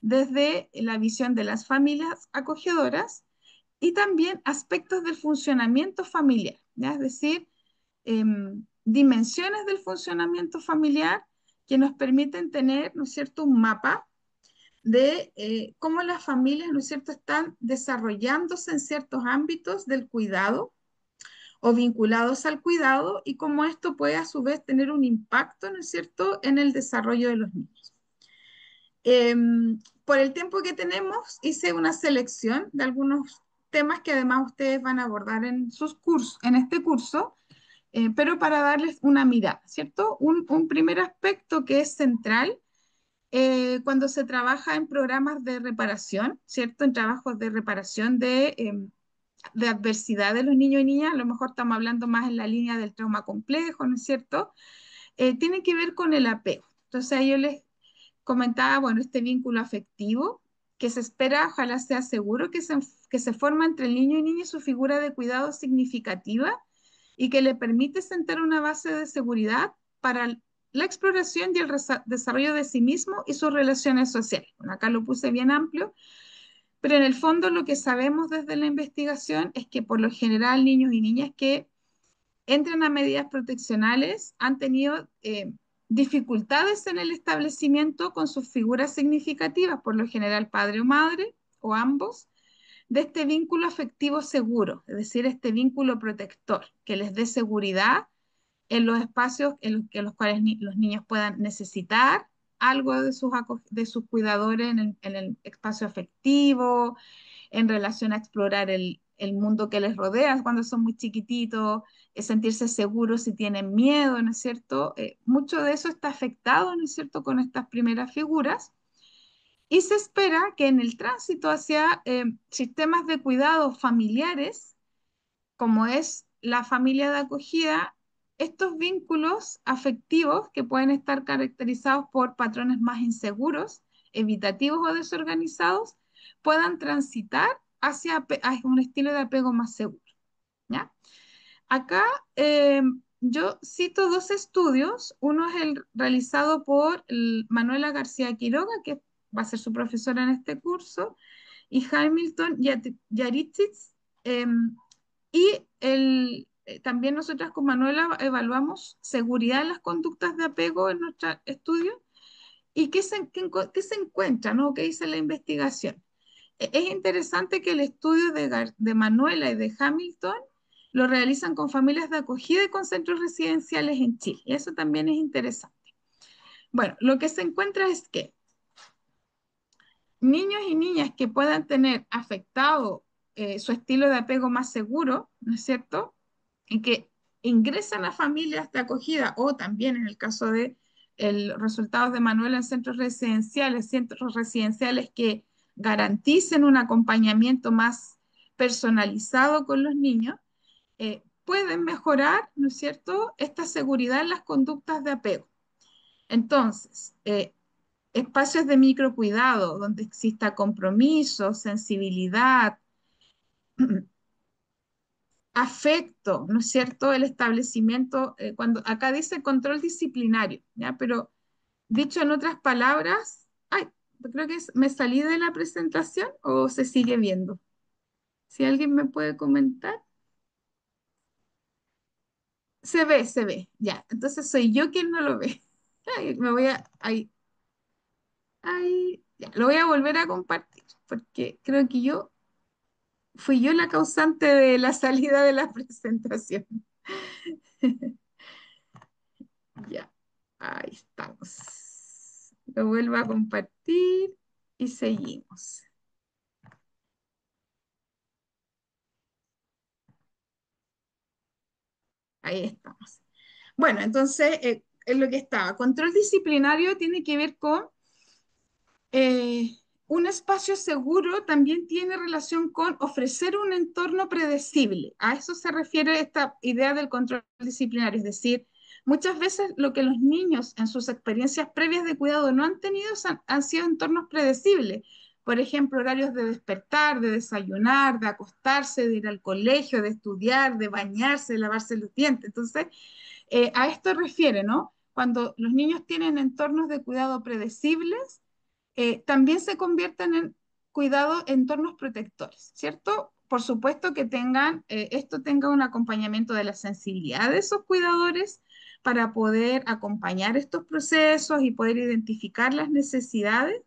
desde la visión de las familias acogedoras, y también aspectos del funcionamiento familiar, ya es decir, dimensiones del funcionamiento familiar que nos permiten tener, ¿no es cierto?, un mapa de cómo las familias, ¿no es cierto?, están desarrollándose en ciertos ámbitos del cuidado o vinculados al cuidado y cómo esto puede a su vez tener un impacto, ¿no es cierto?, en el desarrollo de los niños. Por el tiempo que tenemos, hice una selección de algunos temas que además ustedes van a abordar en sus cursos, en este curso, pero para darles una mirada, ¿cierto? Un primer aspecto que es central cuando se trabaja en programas de reparación, ¿cierto? En trabajos de reparación de adversidad de los niños y niñas, a lo mejor estamos hablando más en la línea del trauma complejo, ¿no es cierto? Tiene que ver con el apego. Entonces, a ellos les comentaba, bueno, este vínculo afectivo que se espera, ojalá sea seguro, que se forma entre el niño y niña y su figura de cuidado significativa y que le permite sentar una base de seguridad para la exploración y el desarrollo de sí mismo y sus relaciones sociales. Bueno, acá lo puse bien amplio, pero en el fondo lo que sabemos desde la investigación es que por lo general niños y niñas que entran a medidas proteccionales han tenido dificultades en el establecimiento con sus figuras significativas, por lo general padre o madre, o ambos, de este vínculo afectivo seguro, es decir, este vínculo protector que les dé seguridad en los espacios en los cuales los niños puedan necesitar algo de sus cuidadores en el espacio afectivo, en relación a explorar el mundo que les rodea cuando son muy chiquititos, sentirse seguros si tienen miedo, ¿no es cierto? Mucho de eso está afectado, ¿no es cierto?, con estas primeras figuras. Y se espera que en el tránsito hacia sistemas de cuidado familiares, como es la familia de acogida, estos vínculos afectivos que pueden estar caracterizados por patrones más inseguros, evitativos o desorganizados, puedan transitar hacia un estilo de apego más seguro, ¿ya? Acá eh, yo cito dos estudios. Uno es el realizado por Manuela García Quiroga, que va a ser su profesora en este curso, y Hamilton Yaritzitz. También nosotras con Manuela evaluamos seguridad en las conductas de apego en nuestro estudio y qué se encuentra, ¿no? ¿Qué dice la investigación? Es interesante que el estudio de Manuela y de Hamilton lo realizan con familias de acogida y con centros residenciales en Chile. Y eso también es interesante. Bueno, lo que se encuentra es que niños y niñas que puedan tener afectado su estilo de apego más seguro, ¿no es cierto? Y que ingresan a familias de acogida o también en el caso de resultados de Manuela en centros residenciales que garanticen un acompañamiento más personalizado con los niños, pueden mejorar, ¿no es cierto?, esta seguridad en las conductas de apego. Entonces, espacios de microcuidado donde exista compromiso, sensibilidad, afecto, ¿no es cierto? El establecimiento, cuando acá dice control disciplinario, ¿ya? Pero dicho en otras palabras, ay, creo que me salí de la presentación o se sigue viendo. Si alguien me puede comentar. Se ve, ya. Entonces soy yo quien no lo ve. Ay, ya, lo voy a volver a compartir porque creo que fui yo la causante de la salida de la presentación. Ya, ahí estamos. Lo vuelvo a compartir y seguimos. Ahí estamos. Bueno, entonces, en lo que estaba, control disciplinario tiene que ver con eh, un espacio seguro, también tiene relación con ofrecer un entorno predecible. A eso se refiere esta idea del control disciplinario, es decir, muchas veces lo que los niños en sus experiencias previas de cuidado no han tenido han sido entornos predecibles. Por ejemplo, horarios de despertar, de desayunar, de acostarse, de ir al colegio, de estudiar, de bañarse, de lavarse los dientes. Entonces, a esto refiere, ¿no? Cuando los niños tienen entornos de cuidado predecibles, también se convierten en cuidado entornos protectores, ¿cierto? Por supuesto que esto tenga un acompañamiento de la sensibilidad de esos cuidadores para poder acompañar estos procesos y poder identificar las necesidades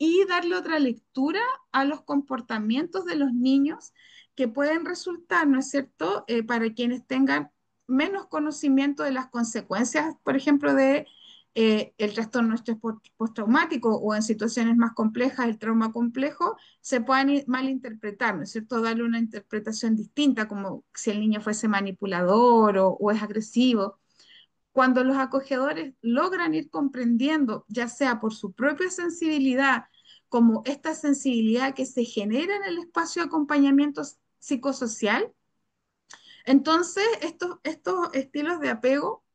y darle otra lectura a los comportamientos de los niños que pueden resultar, ¿no es cierto?, para quienes tengan menos conocimiento de las consecuencias, por ejemplo, de el trastorno estrés postraumático o en situaciones más complejas, el trauma complejo, se puedan malinterpretar, ¿no es cierto?, darle una interpretación distinta, como si el niño fuese manipulador o es agresivo. Cuando los acogedores logran ir comprendiendo, ya sea por su propia sensibilidad, como esta sensibilidad que se genera en el espacio de acompañamiento psicosocial, entonces estos estilos de apego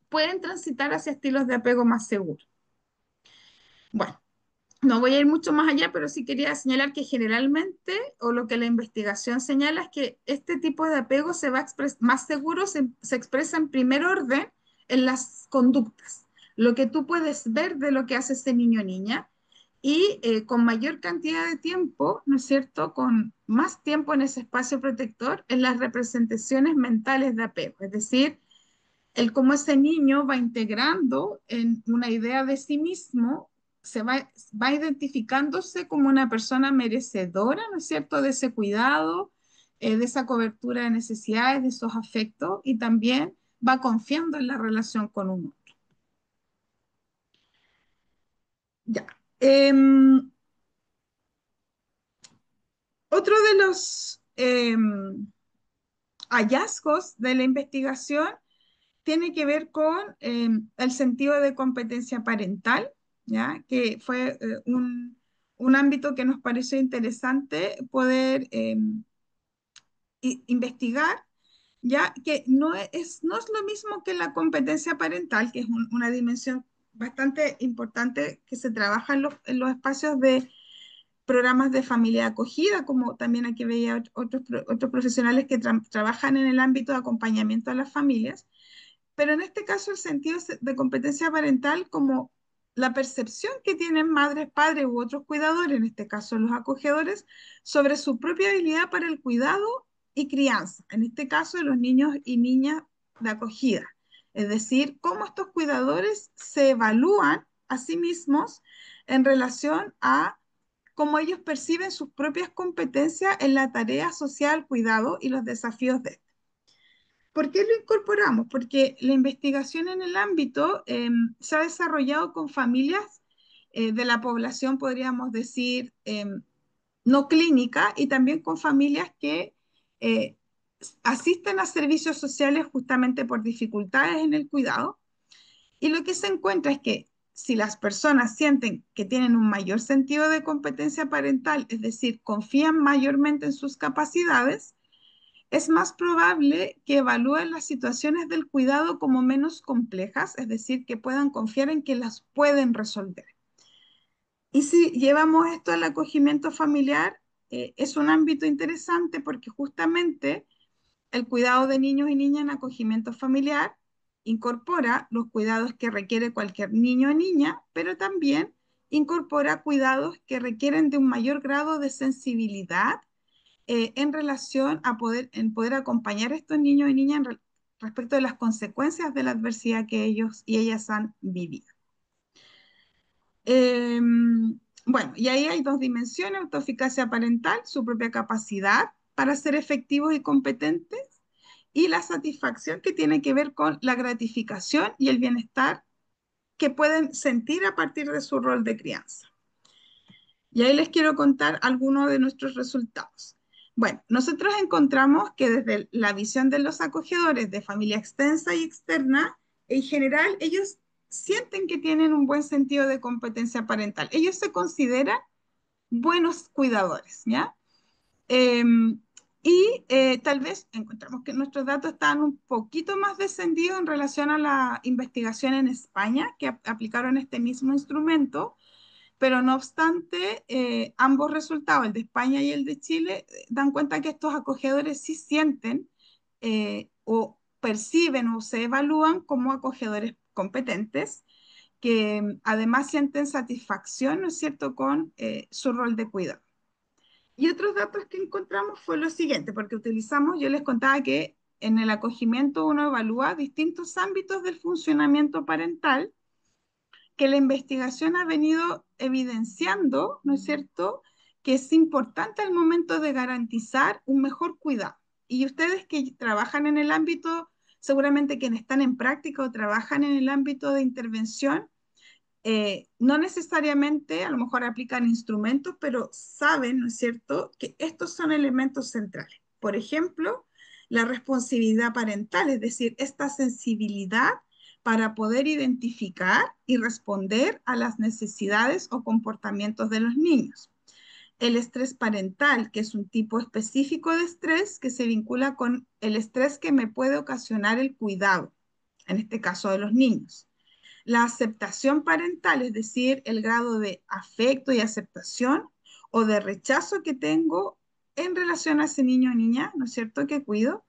pueden transitar hacia estilos de apego más seguros. Bueno, no voy a ir mucho más allá, pero sí quería señalar que generalmente, o lo que la investigación señala, es que este tipo de apego más seguro se expresa en primer orden en las conductas, lo que tú puedes ver de lo que hace ese niño o niña, y con mayor cantidad de tiempo, ¿no es cierto?, con más tiempo en ese espacio protector, en las representaciones mentales de apego, es decir, el cómo ese niño va integrando en una idea de sí mismo, va identificándose como una persona merecedora, ¿no es cierto?, de ese cuidado, de esa cobertura de necesidades, de esos afectos y también va confiando en la relación con un otro. Ya. Otro de los hallazgos de la investigación tiene que ver con el sentido de competencia parental, ¿ya? Que fue un ámbito que nos pareció interesante poder investigar, ya que no es lo mismo que la competencia parental, que es una dimensión bastante importante que se trabaja en los espacios de programas de familia de acogida, como también aquí veía otros profesionales que trabajan en el ámbito de acompañamiento a las familias, pero en este caso el sentido de competencia parental como la percepción que tienen madres, padres u otros cuidadores, en este caso los acogedores, sobre su propia habilidad para el cuidado y crianza, en este caso de los niños y niñas de acogida. Es decir, cómo estos cuidadores se evalúan a sí mismos en relación a cómo ellos perciben sus propias competencias en la tarea social, cuidado y los desafíos de. ¿Por qué lo incorporamos? Porque la investigación en el ámbito se ha desarrollado con familias de la población, podríamos decir, no clínica, y también con familias que eh, asisten a servicios sociales justamente por dificultades en el cuidado. Y lo que se encuentra es que si las personas sienten que tienen un mayor sentido de competencia parental, es decir, confían mayormente en sus capacidades, es más probable que evalúen las situaciones del cuidado como menos complejas, es decir, que puedan confiar en que las pueden resolver. Y si llevamos esto al acogimiento familiar, es un ámbito interesante porque justamente el cuidado de niños y niñas en acogimiento familiar incorpora los cuidados que requiere cualquier niño o niña, pero también incorpora cuidados que requieren de un mayor grado de sensibilidad en relación a poder acompañar a estos niños y niñas respecto de las consecuencias de la adversidad que ellos y ellas han vivido. Eh, bueno, y ahí hay dos dimensiones: autoeficacia parental, su propia capacidad para ser efectivos y competentes, y la satisfacción que tiene que ver con la gratificación y el bienestar que pueden sentir a partir de su rol de crianza. Y ahí les quiero contar algunos de nuestros resultados. Bueno, nosotros encontramos que desde la visión de los acogedores de familia extensa y externa, en general, ellos sienten que tienen un buen sentido de competencia parental. Ellos se consideran buenos cuidadores, ¿ya? Eh, Tal vez encontramos que nuestros datos están un poquito más descendidos en relación a la investigación en España, que aplicaron este mismo instrumento, pero no obstante, ambos resultados, el de España y el de Chile, dan cuenta que estos acogedores sí sienten o perciben o se evalúan como acogedores competentes, que además sienten satisfacción, ¿no es cierto?, con su rol de cuidado. Y otros datos que encontramos fue lo siguiente, porque utilizamos, yo les contaba que en el acogimiento uno evalúa distintos ámbitos del funcionamiento parental, que la investigación ha venido evidenciando, ¿no es cierto?, que es importante al momento de garantizar un mejor cuidado. Y ustedes que trabajan en el ámbito, seguramente quienes están en práctica o trabajan en el ámbito de intervención, no necesariamente a lo mejor aplican instrumentos, pero saben, ¿no es cierto?, que estos son elementos centrales. Por ejemplo, la responsabilidad parental, es decir, esta sensibilidad para poder identificar y responder a las necesidades o comportamientos de los niños. El estrés parental, que es un tipo específico de estrés que se vincula con el estrés que me puede ocasionar el cuidado, en este caso de los niños. La aceptación parental, es decir, el grado de afecto y aceptación o de rechazo que tengo en relación a ese niño o niña, ¿no es cierto?, que cuido.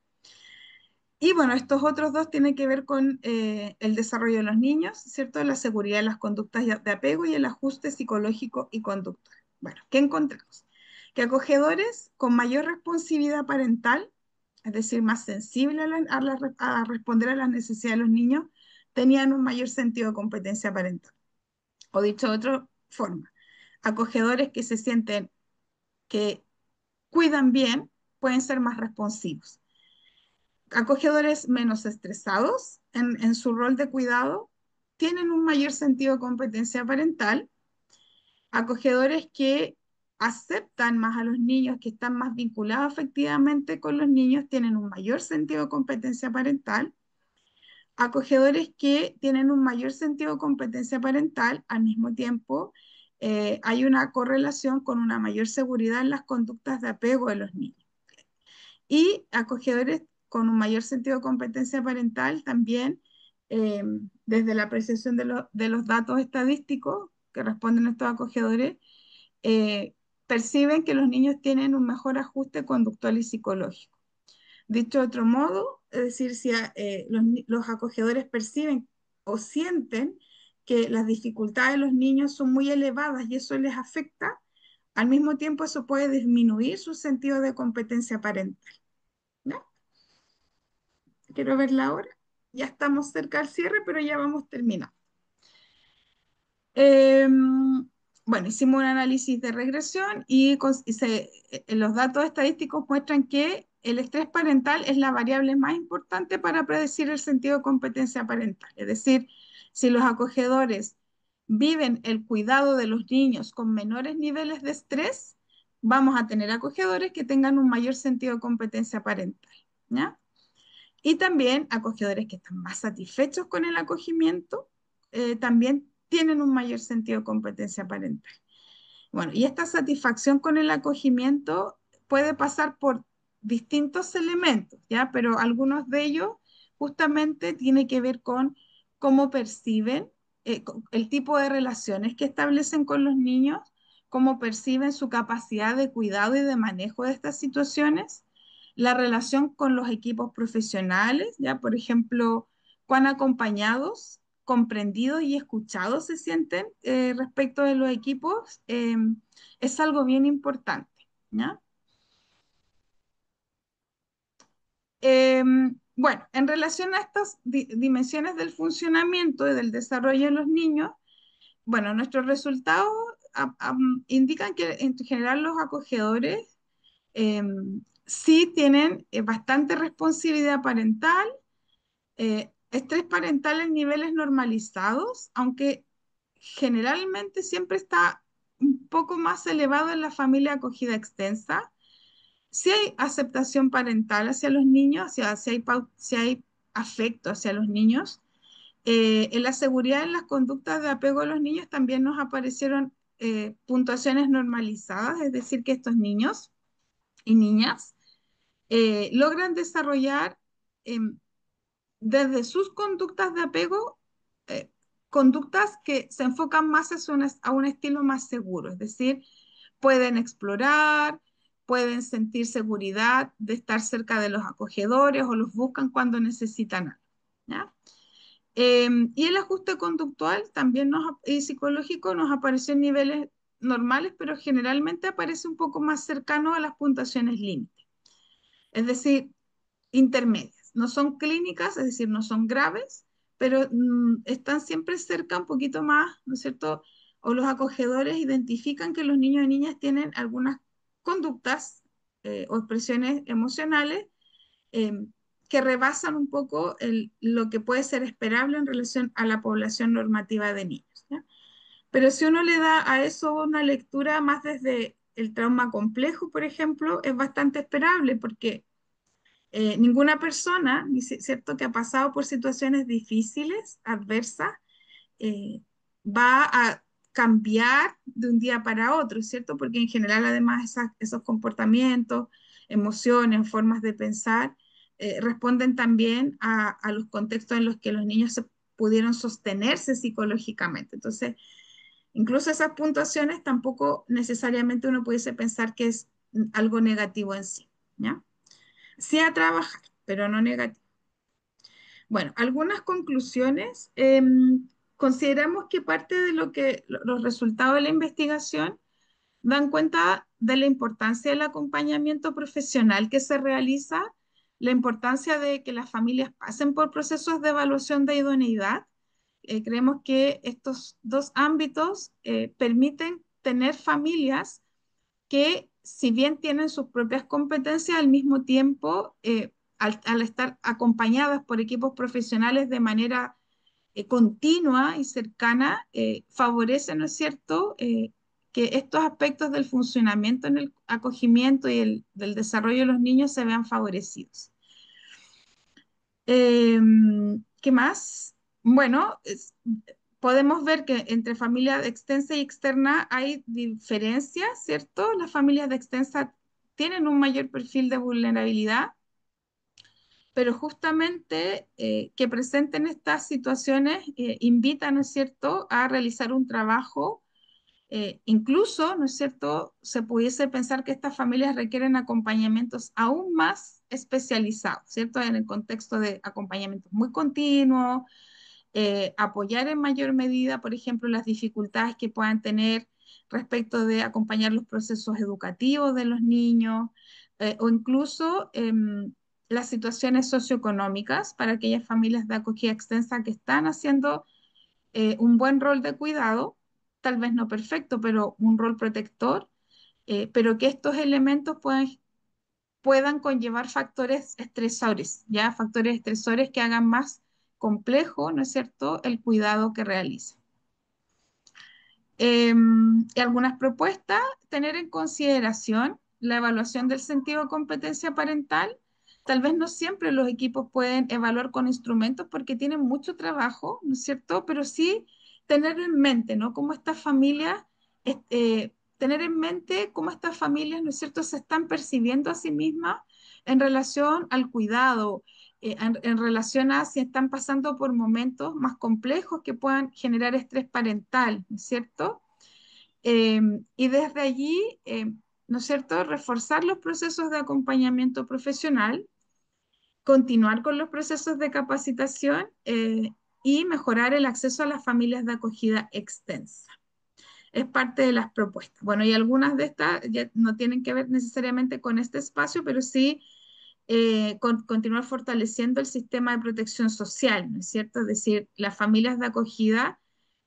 Y bueno, estos otros dos tienen que ver con el desarrollo de los niños, ¿cierto?, la seguridad de las conductas de apego y el ajuste psicológico y conductual. Bueno, ¿qué encontramos? Que acogedores con mayor responsabilidad parental, es decir, más sensible a responder a las necesidades de los niños, tenían un mayor sentido de competencia parental. O dicho de otra forma, acogedores que se sienten que cuidan bien pueden ser más responsivos. acogedores menos estresados en su rol de cuidado, tienen un mayor sentido de competencia parental, acogedores que aceptan más a los niños, que están más vinculados afectivamente con los niños, tienen un mayor sentido de competencia parental, acogedores que tienen un mayor sentido de competencia parental, al mismo tiempo hay una correlación con una mayor seguridad en las conductas de apego de los niños. Y acogedores con un mayor sentido de competencia parental también, eh, desde la apreciación de los datos estadísticos que responden a estos acogedores, perciben que los niños tienen un mejor ajuste conductual y psicológico. Dicho de otro modo, es decir, si los acogedores perciben o sienten que las dificultades de los niños son muy elevadas y eso les afecta, al mismo tiempo eso puede disminuir su sentido de competencia parental. ¿No? Quiero verla ahora. Ya estamos cerca del cierre, pero ya vamos terminando. Eh, bueno, hicimos un análisis de regresión y los datos estadísticos muestran que el estrés parental es la variable más importante para predecir el sentido de competencia parental. Es decir, si los acogedores viven el cuidado de los niños con menores niveles de estrés, vamos a tener acogedores que tengan un mayor sentido de competencia parental. ¿Ya? Y también acogedores que están más satisfechos con el acogimiento, también tienen un mayor sentido de competencia parental. Bueno, y esta satisfacción con el acogimiento puede pasar por distintos elementos, ¿ya? Pero algunos de ellos justamente tiene que ver con cómo perciben el tipo de relaciones que establecen con los niños, cómo perciben su capacidad de cuidado y de manejo de estas situaciones, la relación con los equipos profesionales, ¿ya? Por ejemplo, cuán acompañados, comprendidos y escuchados se sienten respecto de los equipos, es algo bien importante, ¿ya? Bueno, en relación a estas dimensiones del funcionamiento y del desarrollo de los niños, bueno, nuestros resultados indican que en general los acogedores sí tienen bastante responsabilidad parental, estrés parental en niveles normalizados, aunque generalmente siempre está un poco más elevado en la familia acogida extensa. Si hay aceptación parental hacia los niños, si hay afecto hacia los niños, en la seguridad en las conductas de apego a los niños también nos aparecieron puntuaciones normalizadas, es decir, que estos niños y niñas logran desarrollar desde sus conductas de apego, eh, conductas que se enfocan más hacia a un estilo más seguro, es decir, pueden explorar, pueden sentir seguridad de estar cerca de los acogedores o los buscan cuando necesitan algo. ¿Ya? Y el ajuste conductual también y psicológico nos apareció en niveles normales, pero generalmente aparece un poco más cercano a las puntuaciones límite. Es decir, intermedias. No son clínicas, es decir, no son graves, pero están siempre cerca un poquito más, ¿no es cierto? O los acogedores identifican que los niños y niñas tienen algunas conductas o expresiones emocionales eh, que rebasan un poco lo que puede ser esperable en relación a la población normativa de niños. ¿Ya? Pero si uno le da a eso una lectura más desde el trauma complejo, por ejemplo, es bastante esperable porque ninguna persona, ¿cierto?, que ha pasado por situaciones difíciles, adversas, eh, va a cambiar de un día para otro, ¿cierto? Porque en general además esos comportamientos, emociones, formas de pensar, responden también a los contextos en los que los niños se pudieron sostenerse psicológicamente. Entonces, incluso esas puntuaciones tampoco necesariamente uno pudiese pensar que es algo negativo en sí, ¿ya? Sí a trabajar, pero no negativo. Bueno, algunas conclusiones. Consideramos que parte de los resultados de la investigación dan cuenta de la importancia del acompañamiento profesional que se realiza, la importancia de que las familias pasen por procesos de evaluación de idoneidad. Creemos que estos dos ámbitos permiten tener familias que, si bien tienen sus propias competencias, al mismo tiempo al estar acompañadas por equipos profesionales de manera continua y cercana, favorece, ¿no es cierto?, que estos aspectos del funcionamiento en el acogimiento y del desarrollo de los niños se vean favorecidos. Eh, ¿Qué más? Bueno, podemos ver que entre familia extensa y externa hay diferencias, ¿cierto? Las familias de extensa tienen un mayor perfil de vulnerabilidad, pero justamente que presenten estas situaciones invita, ¿no es cierto?, a realizar un trabajo. Incluso, ¿no es cierto?, se pudiese pensar que estas familias requieren acompañamientos aún más especializados, ¿cierto?, en el contexto de acompañamientos muy continuos, apoyar en mayor medida, por ejemplo, las dificultades que puedan tener respecto de acompañar los procesos educativos de los niños, o incluso las situaciones socioeconómicas para aquellas familias de acogida extensa que están haciendo un buen rol de cuidado, tal vez no perfecto, pero un rol protector, pero que estos elementos puedan conllevar factores estresores, ¿ya? Factores estresores que hagan más complejo, ¿no es cierto?, el cuidado que realizan. Y algunas propuestas, tener en consideración la evaluación del sentido de competencia parental. Tal vez no siempre los equipos pueden evaluar con instrumentos porque tienen mucho trabajo, ¿no es cierto? Pero sí tener en mente, ¿no? Cómo estas familias, tener en mente cómo estas familias, ¿no es cierto?, se están percibiendo a sí mismas en relación al cuidado, en relación a si están pasando por momentos más complejos que puedan generar estrés parental, ¿no es cierto? Eh, y desde allí, ¿no es cierto?, reforzar los procesos de acompañamiento profesional, continuar con los procesos de capacitación y mejorar el acceso a las familias de acogida extensa. Es parte de las propuestas. Bueno, y algunas de estas ya no tienen que ver necesariamente con este espacio, pero sí continuar fortaleciendo el sistema de protección social, ¿no es cierto? Es decir, las familias de acogida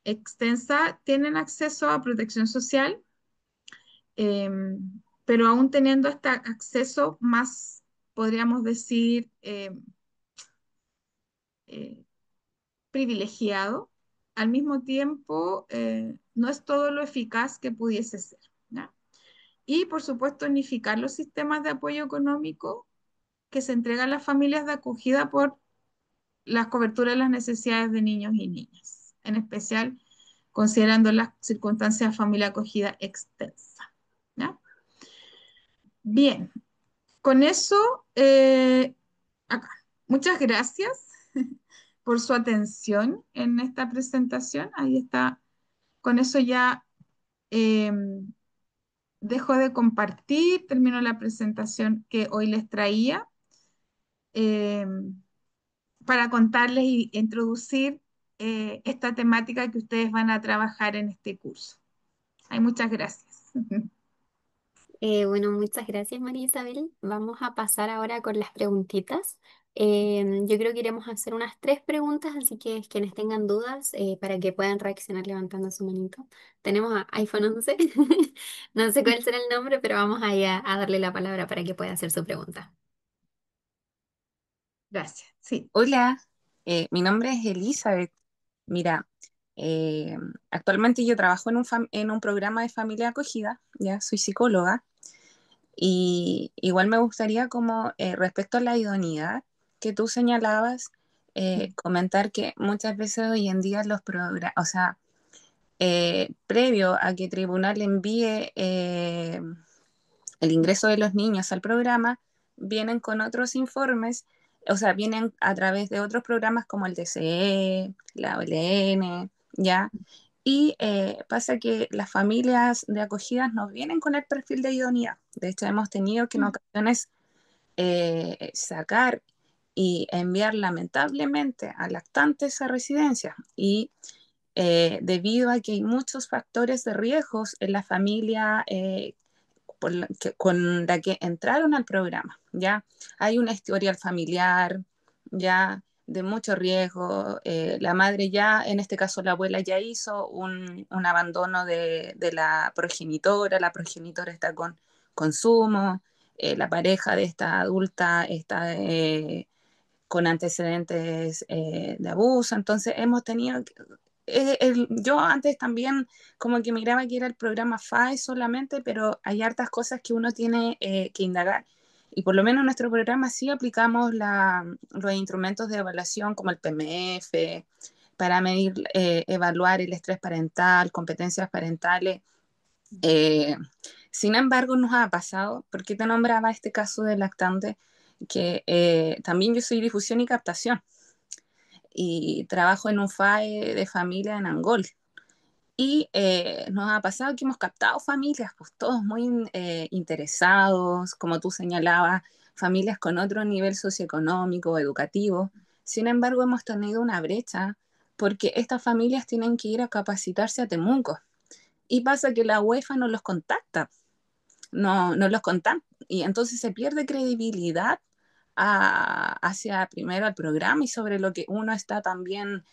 extensa tienen acceso a protección social, eh, pero aún teniendo este acceso más, podríamos decir, eh, privilegiado, al mismo tiempo no es todo lo eficaz que pudiese ser, ¿no? Y por supuesto, unificar los sistemas de apoyo económico que se entregan a las familias de acogida por las coberturas de las necesidades de niños y niñas, en especial considerando las circunstancias de familia acogida extensa, ¿ya? Bien, con eso, acá. Muchas gracias por su atención en esta presentación. Ahí está. Con eso ya eh, dejo de compartir, termino la presentación que hoy les traía eh, para contarles y introducir esta temática que ustedes van a trabajar en este curso. Ay, muchas gracias. Bueno, muchas gracias María Isabel. Vamos a pasar ahora con las preguntitas. Yo creo que iremos a hacer unas 3 preguntas, así que quienes tengan dudas para que puedan reaccionar levantando su manito. Tenemos a iPhone 11, no sé cuál será el nombre, pero vamos ahí a darle la palabra para que pueda hacer su pregunta. Gracias. Sí. Hola, mi nombre es Elizabeth. Mira, eh, actualmente yo trabajo en un programa de familia acogida, ya soy psicóloga, y igual me gustaría como respecto a la idoneidad que tú señalabas, comentar que muchas veces hoy en día los programas, o sea, previo a que tribunal envíe el ingreso de los niños al programa, vienen con otros informes, o sea, vienen a través de otros programas como el DCE, la OLN, ¿ya? Y pasa que las familias de acogidas no vienen con el perfil de idoneidad. De hecho, hemos tenido que en ocasiones sacar y enviar lamentablemente a lactantes a residencias. Y debido a que hay muchos factores de riesgos en la familia con la que entraron al programa, ¿ya? Hay una historial familiar, ¿ya? De mucho riesgo. La madre ya, en este caso la abuela ya hizo un abandono de la progenitora está con consumo. la pareja de esta adulta está con antecedentes de abuso. Entonces hemos tenido, yo antes también como que miraba que era el programa FAE solamente, pero hay hartas cosas que uno tiene que indagar. Y por lo menos en nuestro programa sí aplicamos los instrumentos de evaluación como el PMF para medir, evaluar el estrés parental, competencias parentales. Eh, Sin embargo, nos ha pasado, porque te nombraba este caso del lactante, que también yo soy difusión y captación y trabajo en un FAE de familia en Angol. Y nos ha pasado que hemos captado familias, pues todos muy interesados, como tú señalabas, familias con otro nivel socioeconómico, educativo. Sin embargo, hemos tenido una brecha porque estas familias tienen que ir a capacitarse a Temuco. Y pasa que la UEFA no los contacta, no los contacta. Y entonces se pierde credibilidad hacia primero al programa y sobre lo que uno está también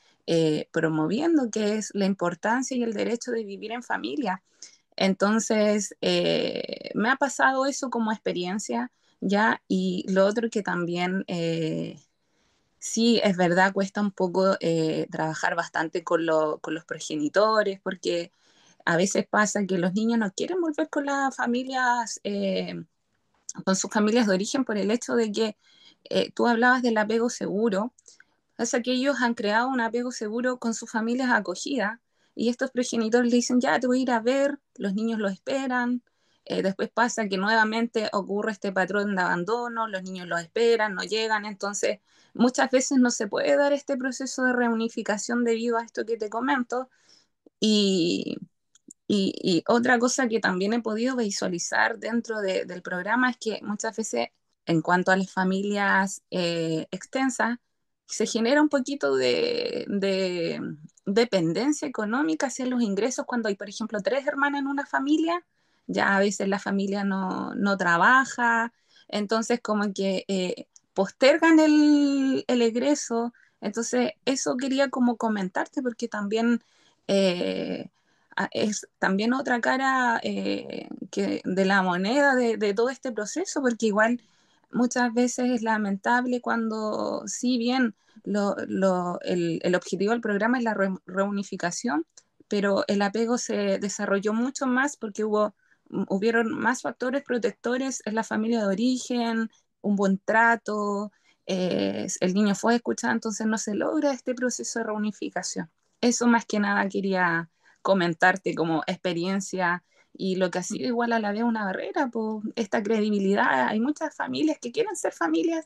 promoviendo, que es la importancia y el derecho de vivir en familia. Entonces, me ha pasado eso como experiencia ya, y lo otro que también, sí, es verdad, cuesta un poco trabajar bastante con los progenitores, porque a veces pasa que los niños no quieren volver con las familias, con sus familias de origen por el hecho de que tú hablabas del apego seguro. Pasa que ellos han creado un apego seguro con sus familias acogidas y estos progenitores le dicen, ya te voy a ir a ver, los niños lo esperan, después pasa que nuevamente ocurre este patrón de abandono, los niños lo esperan, no llegan, entonces muchas veces no se puede dar este proceso de reunificación debido a esto que te comento. Y, y otra cosa que también he podido visualizar dentro del programa es que muchas veces, en cuanto a las familias extensas, se genera un poquito de dependencia económica hacia los ingresos cuando hay, por ejemplo, tres hermanas en una familia, ya a veces la familia no trabaja, entonces como que postergan el egreso. Entonces, eso quería como comentarte porque también... eh, es también otra cara de la moneda de todo este proceso, porque igual muchas veces es lamentable cuando, si bien el objetivo del programa es la reunificación, pero el apego se desarrolló mucho más porque hubieron más factores protectores en la familia de origen, un buen trato, el niño fue escuchado, entonces no se logra este proceso de reunificación. Eso más que nada quería comentarte como experiencia y lo que ha sido igual a la vez una barrera, por esta credibilidad. Hay muchas familias que quieren ser familias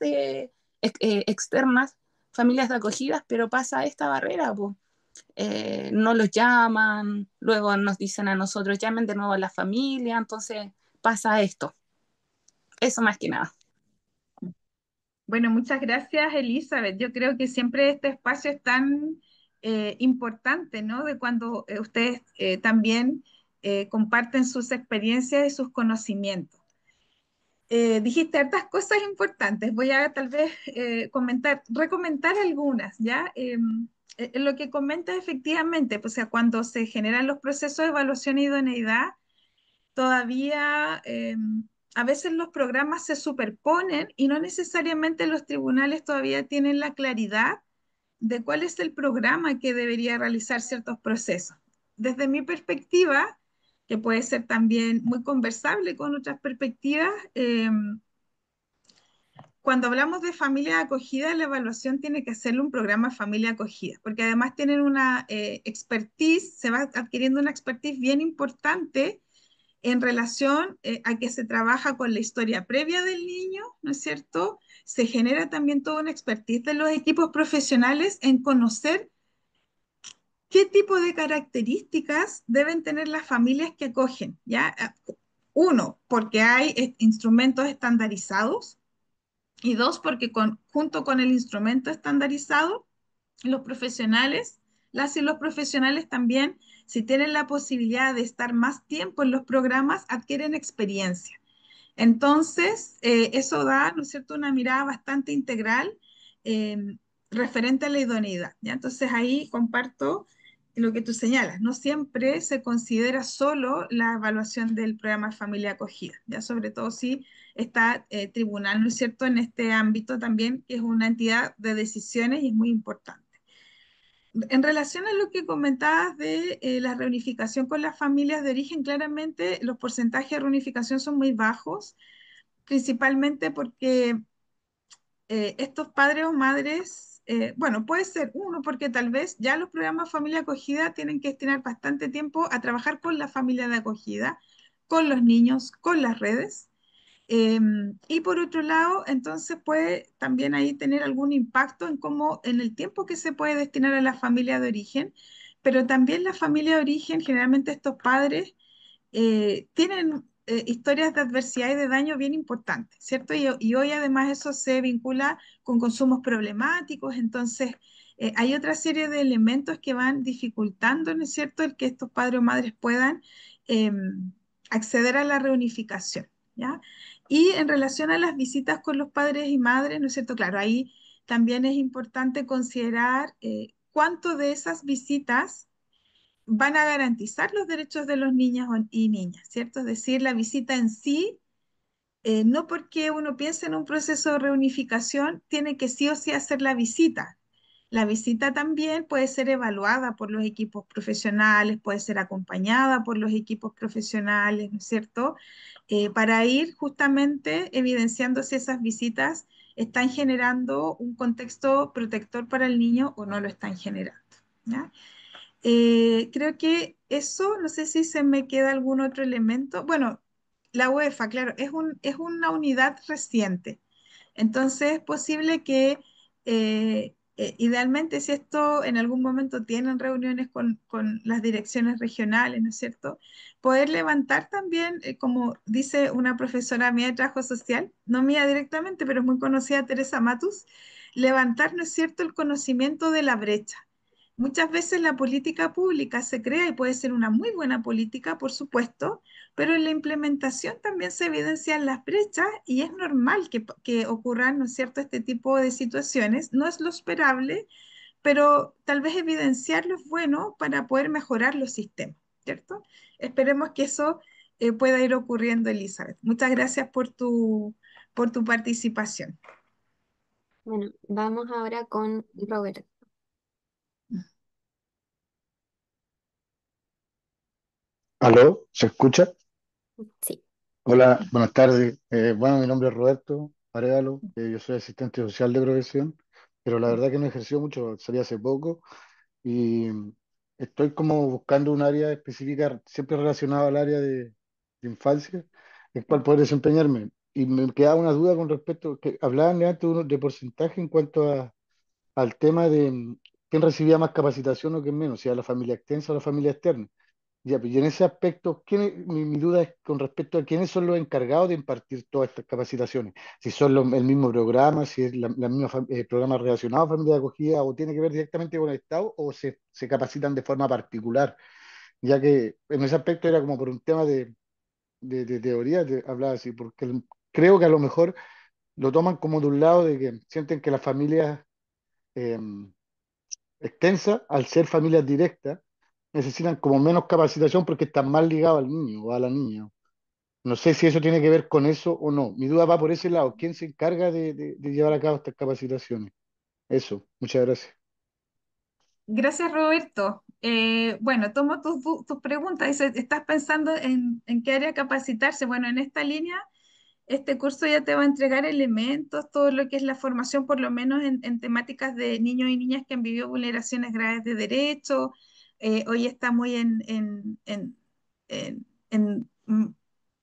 externas, familias de acogidas, pero pasa esta barrera, pues. No los llaman, luego nos dicen a nosotros, llamen de nuevo a la familia, entonces pasa esto. Eso más que nada. Bueno, muchas gracias, Elizabeth. Yo creo que siempre este espacio es tan importante, ¿no? De cuando ustedes también comparten sus experiencias y sus conocimientos. Dijiste hartas cosas importantes. Voy a tal vez recomendar algunas, ¿ya? En lo que comentas efectivamente, pues, o sea, cuando se generan los procesos de evaluación e idoneidad, todavía a veces los programas se superponen y no necesariamente los tribunales todavía tienen la claridad de cuál es el programa que debería realizar ciertos procesos. Desde mi perspectiva, que puede ser también muy conversable con otras perspectivas, cuando hablamos de familia acogida, la evaluación tiene que hacerle un programa familia acogida, porque además tienen una expertise, se va adquiriendo una expertise bien importante en relación a que se trabaja con la historia previa del niño, ¿no es cierto? Se genera también toda una expertise de los equipos profesionales en conocer qué tipo de características deben tener las familias que acogen, ¿ya? Uno, porque hay instrumentos estandarizados y dos, porque junto con el instrumento estandarizado, los profesionales, las y los profesionales también, si tienen la posibilidad de estar más tiempo en los programas, adquieren experiencia. Entonces, eso da, ¿no es cierto?, una mirada bastante integral eh, referente a la idoneidad, ¿ya? Entonces, ahí comparto lo que tú señalas, no siempre se considera solo la evaluación del programa de familia acogida, ya sobre todo si está tribunal, ¿no es cierto?, en este ámbito también, que es una entidad de decisiones y es muy importante. En relación a lo que comentabas de la reunificación con las familias de origen, claramente los porcentajes de reunificación son muy bajos, principalmente porque estos padres o madres, bueno, puede ser uno, porque tal vez ya los programas familia acogida tienen que destinar bastante tiempo a trabajar con la familia de acogida, con los niños, con las redes. Y por otro lado, entonces puede también ahí tener algún impacto en cómo, en el tiempo que se puede destinar a la familia de origen, pero también la familia de origen, generalmente estos padres tienen historias de adversidad y de daño bien importantes, ¿cierto? Y hoy además eso se vincula con consumos problemáticos, entonces hay otra serie de elementos que van dificultando, ¿no es cierto?, el que estos padres o madres puedan eh, acceder a la reunificación, ¿ya? Y en relación a las visitas con los padres y madres, ¿no es cierto? Claro, ahí también es importante considerar cuánto de esas visitas van a garantizar los derechos de los niños y niñas, ¿cierto? Es decir, la visita en sí, no porque uno piense en un proceso de reunificación, tiene que sí o sí hacer la visita. La visita también puede ser evaluada por los equipos profesionales, puede ser acompañada por los equipos profesionales, ¿no es cierto? Para ir justamente evidenciando si esas visitas están generando un contexto protector para el niño o no lo están generando, ¿ya? Creo que eso, no sé si se me queda algún otro elemento. Bueno, la UEFA, claro, es una unidad reciente. Entonces es posible que idealmente si esto en algún momento tienen reuniones con las direcciones regionales, ¿no es cierto? Poder levantar también, como dice una profesora mía de trabajo social, no mía directamente, pero es muy conocida, Teresa Matus, levantar, ¿no es cierto?, el conocimiento de la brecha. Muchas veces la política pública se crea y puede ser una muy buena política, por supuesto, pero en la implementación también se evidencian las brechas y es normal que ocurran, ¿no es cierto?, este tipo de situaciones. No es lo esperable, pero tal vez evidenciarlo es bueno para poder mejorar los sistemas, ¿cierto? Esperemos que eso pueda ir ocurriendo, Elizabeth. Muchas gracias por tu participación. Bueno, vamos ahora con Robert. ¿Aló? ¿Se escucha? Sí. Hola, buenas tardes. Bueno, mi nombre es Roberto Arevalo, yo soy asistente social de profesión, pero la verdad que no ejerció mucho, salí hace poco y estoy como buscando un área específica, siempre relacionada al área de infancia, en cual poder desempeñarme. Y me quedaba una duda con respecto, que hablaban antes de porcentaje en cuanto al tema de quién recibía más capacitación o quién menos, si era la familia extensa o la familia externa. Ya, pues, y en ese aspecto, mi duda es con respecto a quiénes son los encargados de impartir todas estas capacitaciones. Si son el mismo programa, si es la misma programa relacionado a familia de acogida, o tiene que ver directamente con el Estado, o se capacitan de forma particular. Ya que en ese aspecto era como por un tema de teoría, hablaba así, porque creo que a lo mejor lo toman como de un lado de que sienten que las familias eh, extensas, al ser familias directas, necesitan como menos capacitación porque están más ligados al niño o a la niña. No sé si eso tiene que ver con eso o no. Mi duda va por ese lado. ¿Quién se encarga de llevar a cabo estas capacitaciones? Eso, muchas gracias. Gracias, Roberto. Bueno, tomo tus preguntas. Dice, ¿estás pensando en qué área capacitarse? Bueno, en esta línea, este curso ya te va a entregar elementos, todo lo que es la formación, por lo menos en temáticas de niños y niñas que han vivido vulneraciones graves de derechos. Hoy está muy en, en, mm,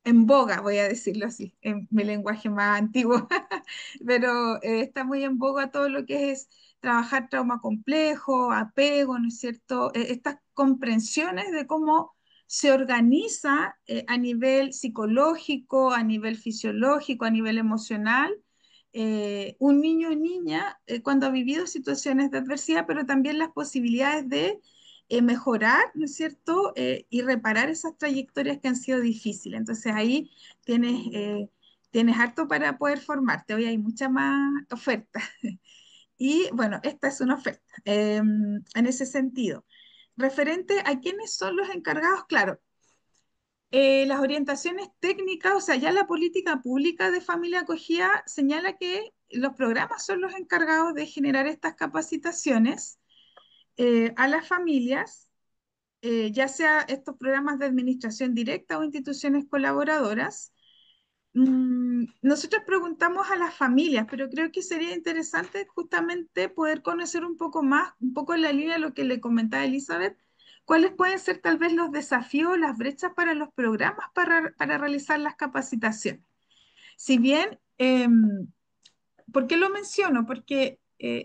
en boga, voy a decirlo así, en mi lenguaje más antiguo, pero está muy en boga todo lo que es trabajar trauma complejo, apego, ¿no es cierto? Estas comprensiones de cómo se organiza a nivel psicológico, a nivel fisiológico, a nivel emocional, un niño o niña cuando ha vivido situaciones de adversidad, pero también las posibilidades de mejorar, ¿no es cierto? Y reparar esas trayectorias que han sido difíciles. Entonces ahí tienes harto para poder formarte. Hoy hay mucha más oferta. Y bueno, esta es una oferta en ese sentido. referente a quiénes son los encargados, claro, las orientaciones técnicas, o sea, ya la política pública de familia acogida señala que los programas son los encargados de generar estas capacitaciones a las familias, ya sea estos programas de administración directa o instituciones colaboradoras. Nosotros preguntamos a las familias, pero creo que sería interesante justamente poder conocer un poco más, un poco en la línea de lo que le comentaba Elizabeth, cuáles pueden ser tal vez los desafíos, las brechas para los programas para realizar las capacitaciones. Si bien, ¿por qué lo menciono? Porque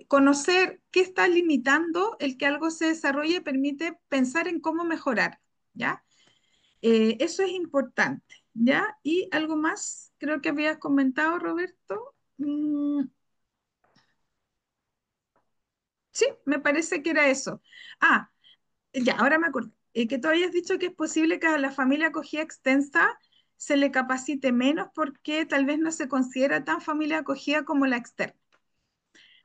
conocer qué está limitando el que algo se desarrolle permite pensar en cómo mejorar, ¿ya? Eso es importante, ¿ya? Y algo más, creo que habías comentado, Roberto. Sí, me parece que era eso. Ah, ya, ahora me acordé. Que tú habías dicho que es posible que a la familia acogida extensa se le capacite menos porque tal vez no se considera tan familia acogida como la externa.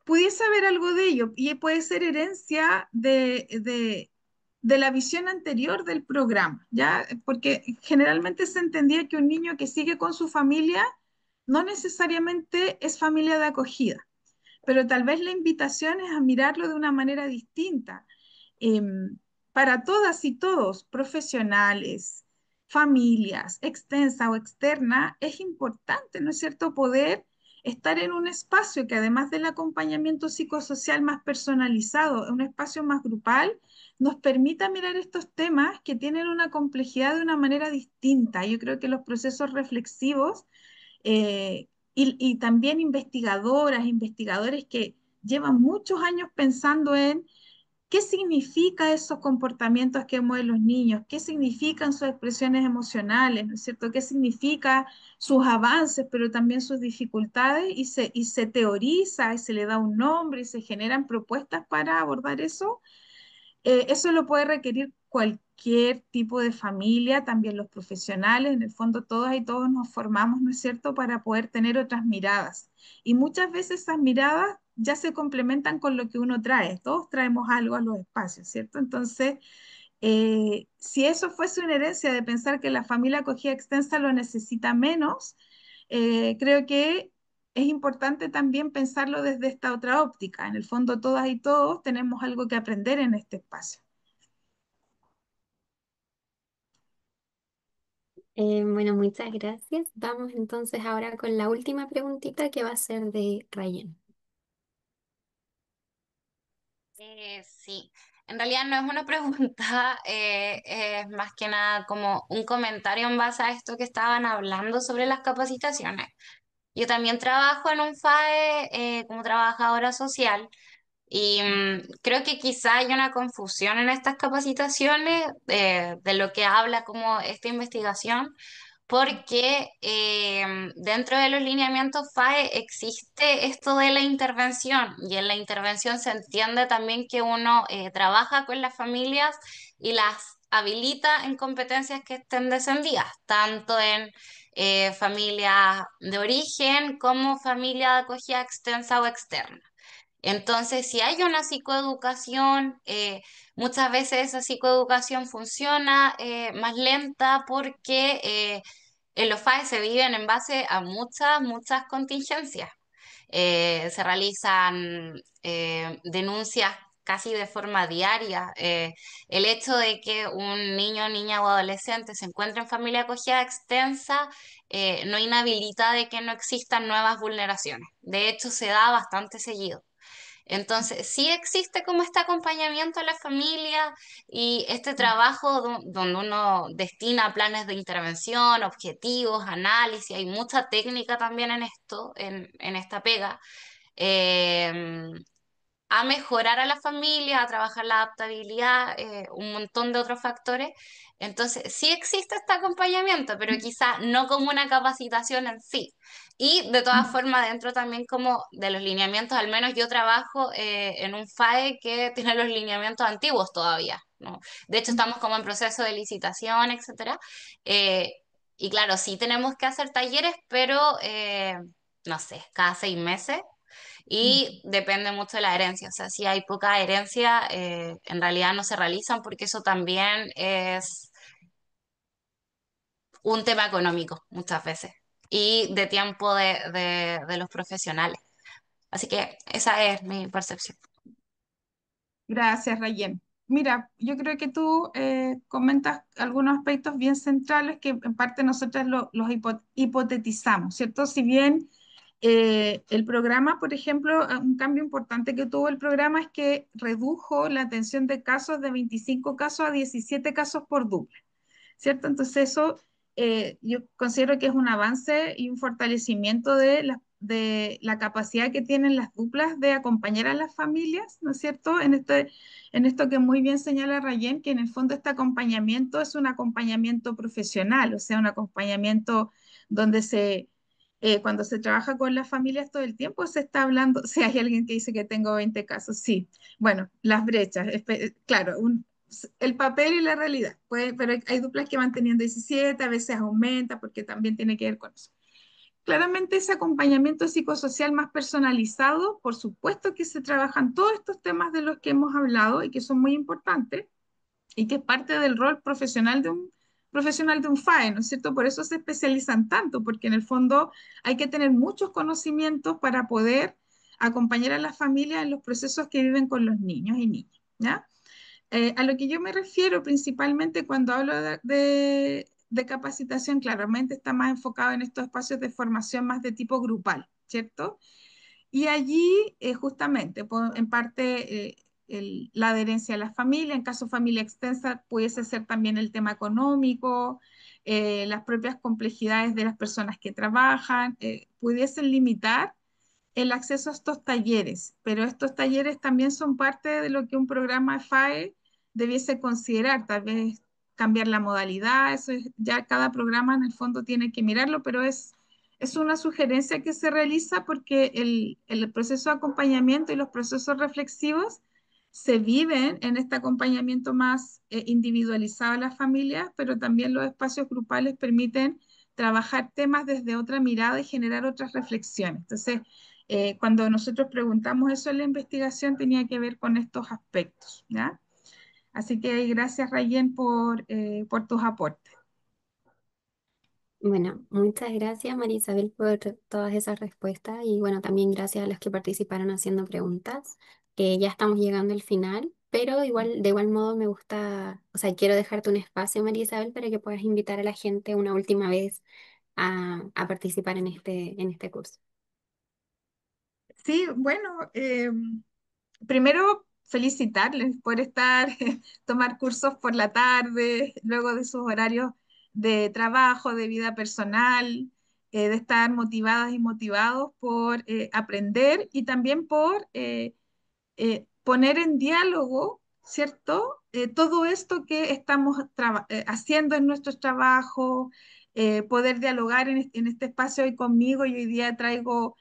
Pudiese haber algo de ello y puede ser herencia de la visión anterior del programa, ¿ya? Porque generalmente se entendía que un niño que sigue con su familia no necesariamente es familia de acogida, pero tal vez la invitación es a mirarlo de una manera distinta. Para todas y todos, profesionales, familias, extensa o externa, es importante, ¿no es cierto?, poder estar en un espacio que además del acompañamiento psicosocial más personalizado, un espacio más grupal, nos permita mirar estos temas que tienen una complejidad de una manera distinta. Yo creo que los procesos reflexivos y también investigadoras, investigadores que llevan muchos años pensando en qué significa esos comportamientos que mueven los niños, qué significan sus expresiones emocionales, ¿no es cierto? ¿Qué significa sus avances, pero también sus dificultades? Y se teoriza y se le da un nombre y se generan propuestas para abordar eso. Eso lo puede requerir cualquier tipo de familia, también los profesionales, en el fondo todas y todos nos formamos, ¿no es cierto?, para poder tener otras miradas. Y muchas veces esas miradas ya se complementan con lo que uno trae, todos traemos algo a los espacios, ¿cierto? Entonces, si eso fuese una herencia de pensar que la familia acogida extensa lo necesita menos, creo que es importante también pensarlo desde esta otra óptica. En el fondo, todas y todos tenemos algo que aprender en este espacio. Bueno, muchas gracias. Vamos entonces ahora con la última preguntita que va a ser de Ryan. Sí, en realidad no es una pregunta, es más que nada como un comentario en base a esto que estaban hablando sobre las capacitaciones. Yo también trabajo en un FAE como trabajadora social y creo que quizá hay una confusión en estas capacitaciones de lo que habla como esta investigación porque dentro de los lineamientos FAE existe esto de la intervención y en la intervención se entiende también que uno trabaja con las familias y las habilita en competencias que estén descendidas, tanto en familias de origen como familia de acogida extensa o externa. Entonces, si hay una psicoeducación, muchas veces esa psicoeducación funciona más lenta porque en los FAE se viven en base a muchas, muchas contingencias. Se realizan denuncias casi de forma diaria. El hecho de que un niño, niña o adolescente se encuentre en familia acogida extensa no inhabilita de que no existan nuevas vulneraciones. De hecho, se da bastante seguido. Entonces, sí existe como este acompañamiento a la familia y este trabajo donde uno destina planes de intervención, objetivos, análisis, hay mucha técnica también en esto, en esta pega. Em, a mejorar a la familia, a trabajar la adaptabilidad, un montón de otros factores. Entonces, sí existe este acompañamiento, pero quizá no como una capacitación en sí. Y de todas formas, dentro también como de los lineamientos, al menos yo trabajo en un FAE que tiene los lineamientos antiguos todavía, ¿no? De hecho, estamos como en proceso de licitación, etcétera. Eh, y claro, sí tenemos que hacer talleres, pero no sé, cada 6 meses Y depende mucho de la herencia, o sea, si hay poca herencia, en realidad no se realizan porque eso también es un tema económico muchas veces y de tiempo de los profesionales. Así que esa es mi percepción. Gracias, Rayen. Mira, yo creo que tú comentas algunos aspectos bien centrales que en parte nosotros los hipotetizamos, ¿cierto? Si bien el programa, por ejemplo, un cambio importante que tuvo el programa es que redujo la atención de casos de 25 casos a 17 casos por dupla. ¿Cierto? Entonces eso yo considero que es un avance y un fortalecimiento de la capacidad que tienen las duplas de acompañar a las familias, ¿no es cierto? En esto que muy bien señala Rayen, que en el fondo este acompañamiento es un acompañamiento profesional, o sea, un acompañamiento donde cuando se trabaja con las familias todo el tiempo se está hablando, si hay alguien que dice que tengo 20 casos, sí. Bueno, las brechas, claro, el papel y la realidad. Pero hay duplas que van teniendo 17, a veces aumenta porque también tiene que ver con eso. Claramente ese acompañamiento psicosocial más personalizado, por supuesto que se trabajan todos estos temas de los que hemos hablado y que son muy importantes y que es parte del rol profesional de un FAE, ¿no es cierto? Por eso se especializan tanto, porque en el fondo hay que tener muchos conocimientos para poder acompañar a las familias en los procesos que viven con los niños y niñas, ¿ya? A lo que yo me refiero principalmente cuando hablo de capacitación, claramente está más enfocado en estos espacios de formación más de tipo grupal, ¿cierto? Y allí, justamente, en parte, la adherencia a la familia, en caso de familia extensa, pudiese ser también el tema económico, las propias complejidades de las personas que trabajan, pudiesen limitar el acceso a estos talleres, pero estos talleres también son parte de lo que un programa de FAE debiese considerar, tal vez cambiar la modalidad, ya cada programa en el fondo tiene que mirarlo, pero es una sugerencia que se realiza porque el proceso de acompañamiento y los procesos reflexivos se viven en este acompañamiento más individualizado a las familias, pero también los espacios grupales permiten trabajar temas desde otra mirada y generar otras reflexiones. Entonces, cuando nosotros preguntamos eso en la investigación tenía que ver con estos aspectos, ¿ya? Así que gracias, Rayen, por tus aportes. Bueno, muchas gracias María Isabel por todas esas respuestas y bueno, también gracias a los que participaron haciendo preguntas. Ya estamos llegando al final, pero igual, de igual modo me gusta, o sea, quiero dejarte un espacio, María Isabel, para que puedas invitar a la gente una última vez a participar en este curso. Sí, bueno, primero felicitarles por tomar cursos por la tarde, luego de sus horarios de trabajo, de vida personal, de estar motivadas y motivados por aprender y también por poner en diálogo, ¿cierto? Todo esto que estamos haciendo en nuestros trabajos, poder dialogar en este espacio hoy conmigo y hoy día traigo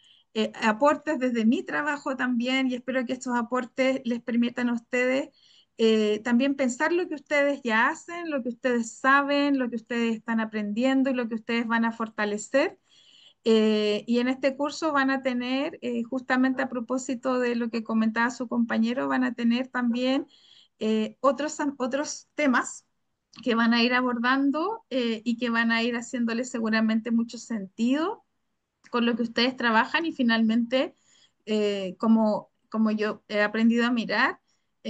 aportes desde mi trabajo también y espero que estos aportes les permitan a ustedes también pensar lo que ustedes ya hacen, lo que ustedes saben, lo que ustedes están aprendiendo y lo que ustedes van a fortalecer y en este curso van a tener, justamente a propósito de lo que comentaba su compañero, van a tener también otros temas que van a ir abordando y que van a ir haciéndoles seguramente mucho sentido con lo que ustedes trabajan y finalmente, como yo he aprendido a mirar,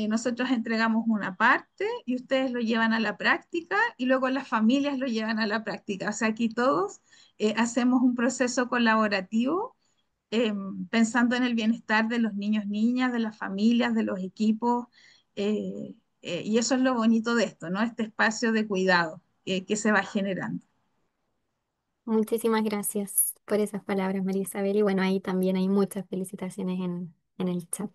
nosotros entregamos una parte y ustedes lo llevan a la práctica y luego las familias lo llevan a la práctica. O sea, aquí todos hacemos un proceso colaborativo eh, pensando en el bienestar de los niños, niñas, de las familias, de los equipos. Y eso es lo bonito de esto, ¿no? Este espacio de cuidado que se va generando. Muchísimas gracias por esas palabras, María Isabel, y bueno, ahí también hay muchas felicitaciones en el chat.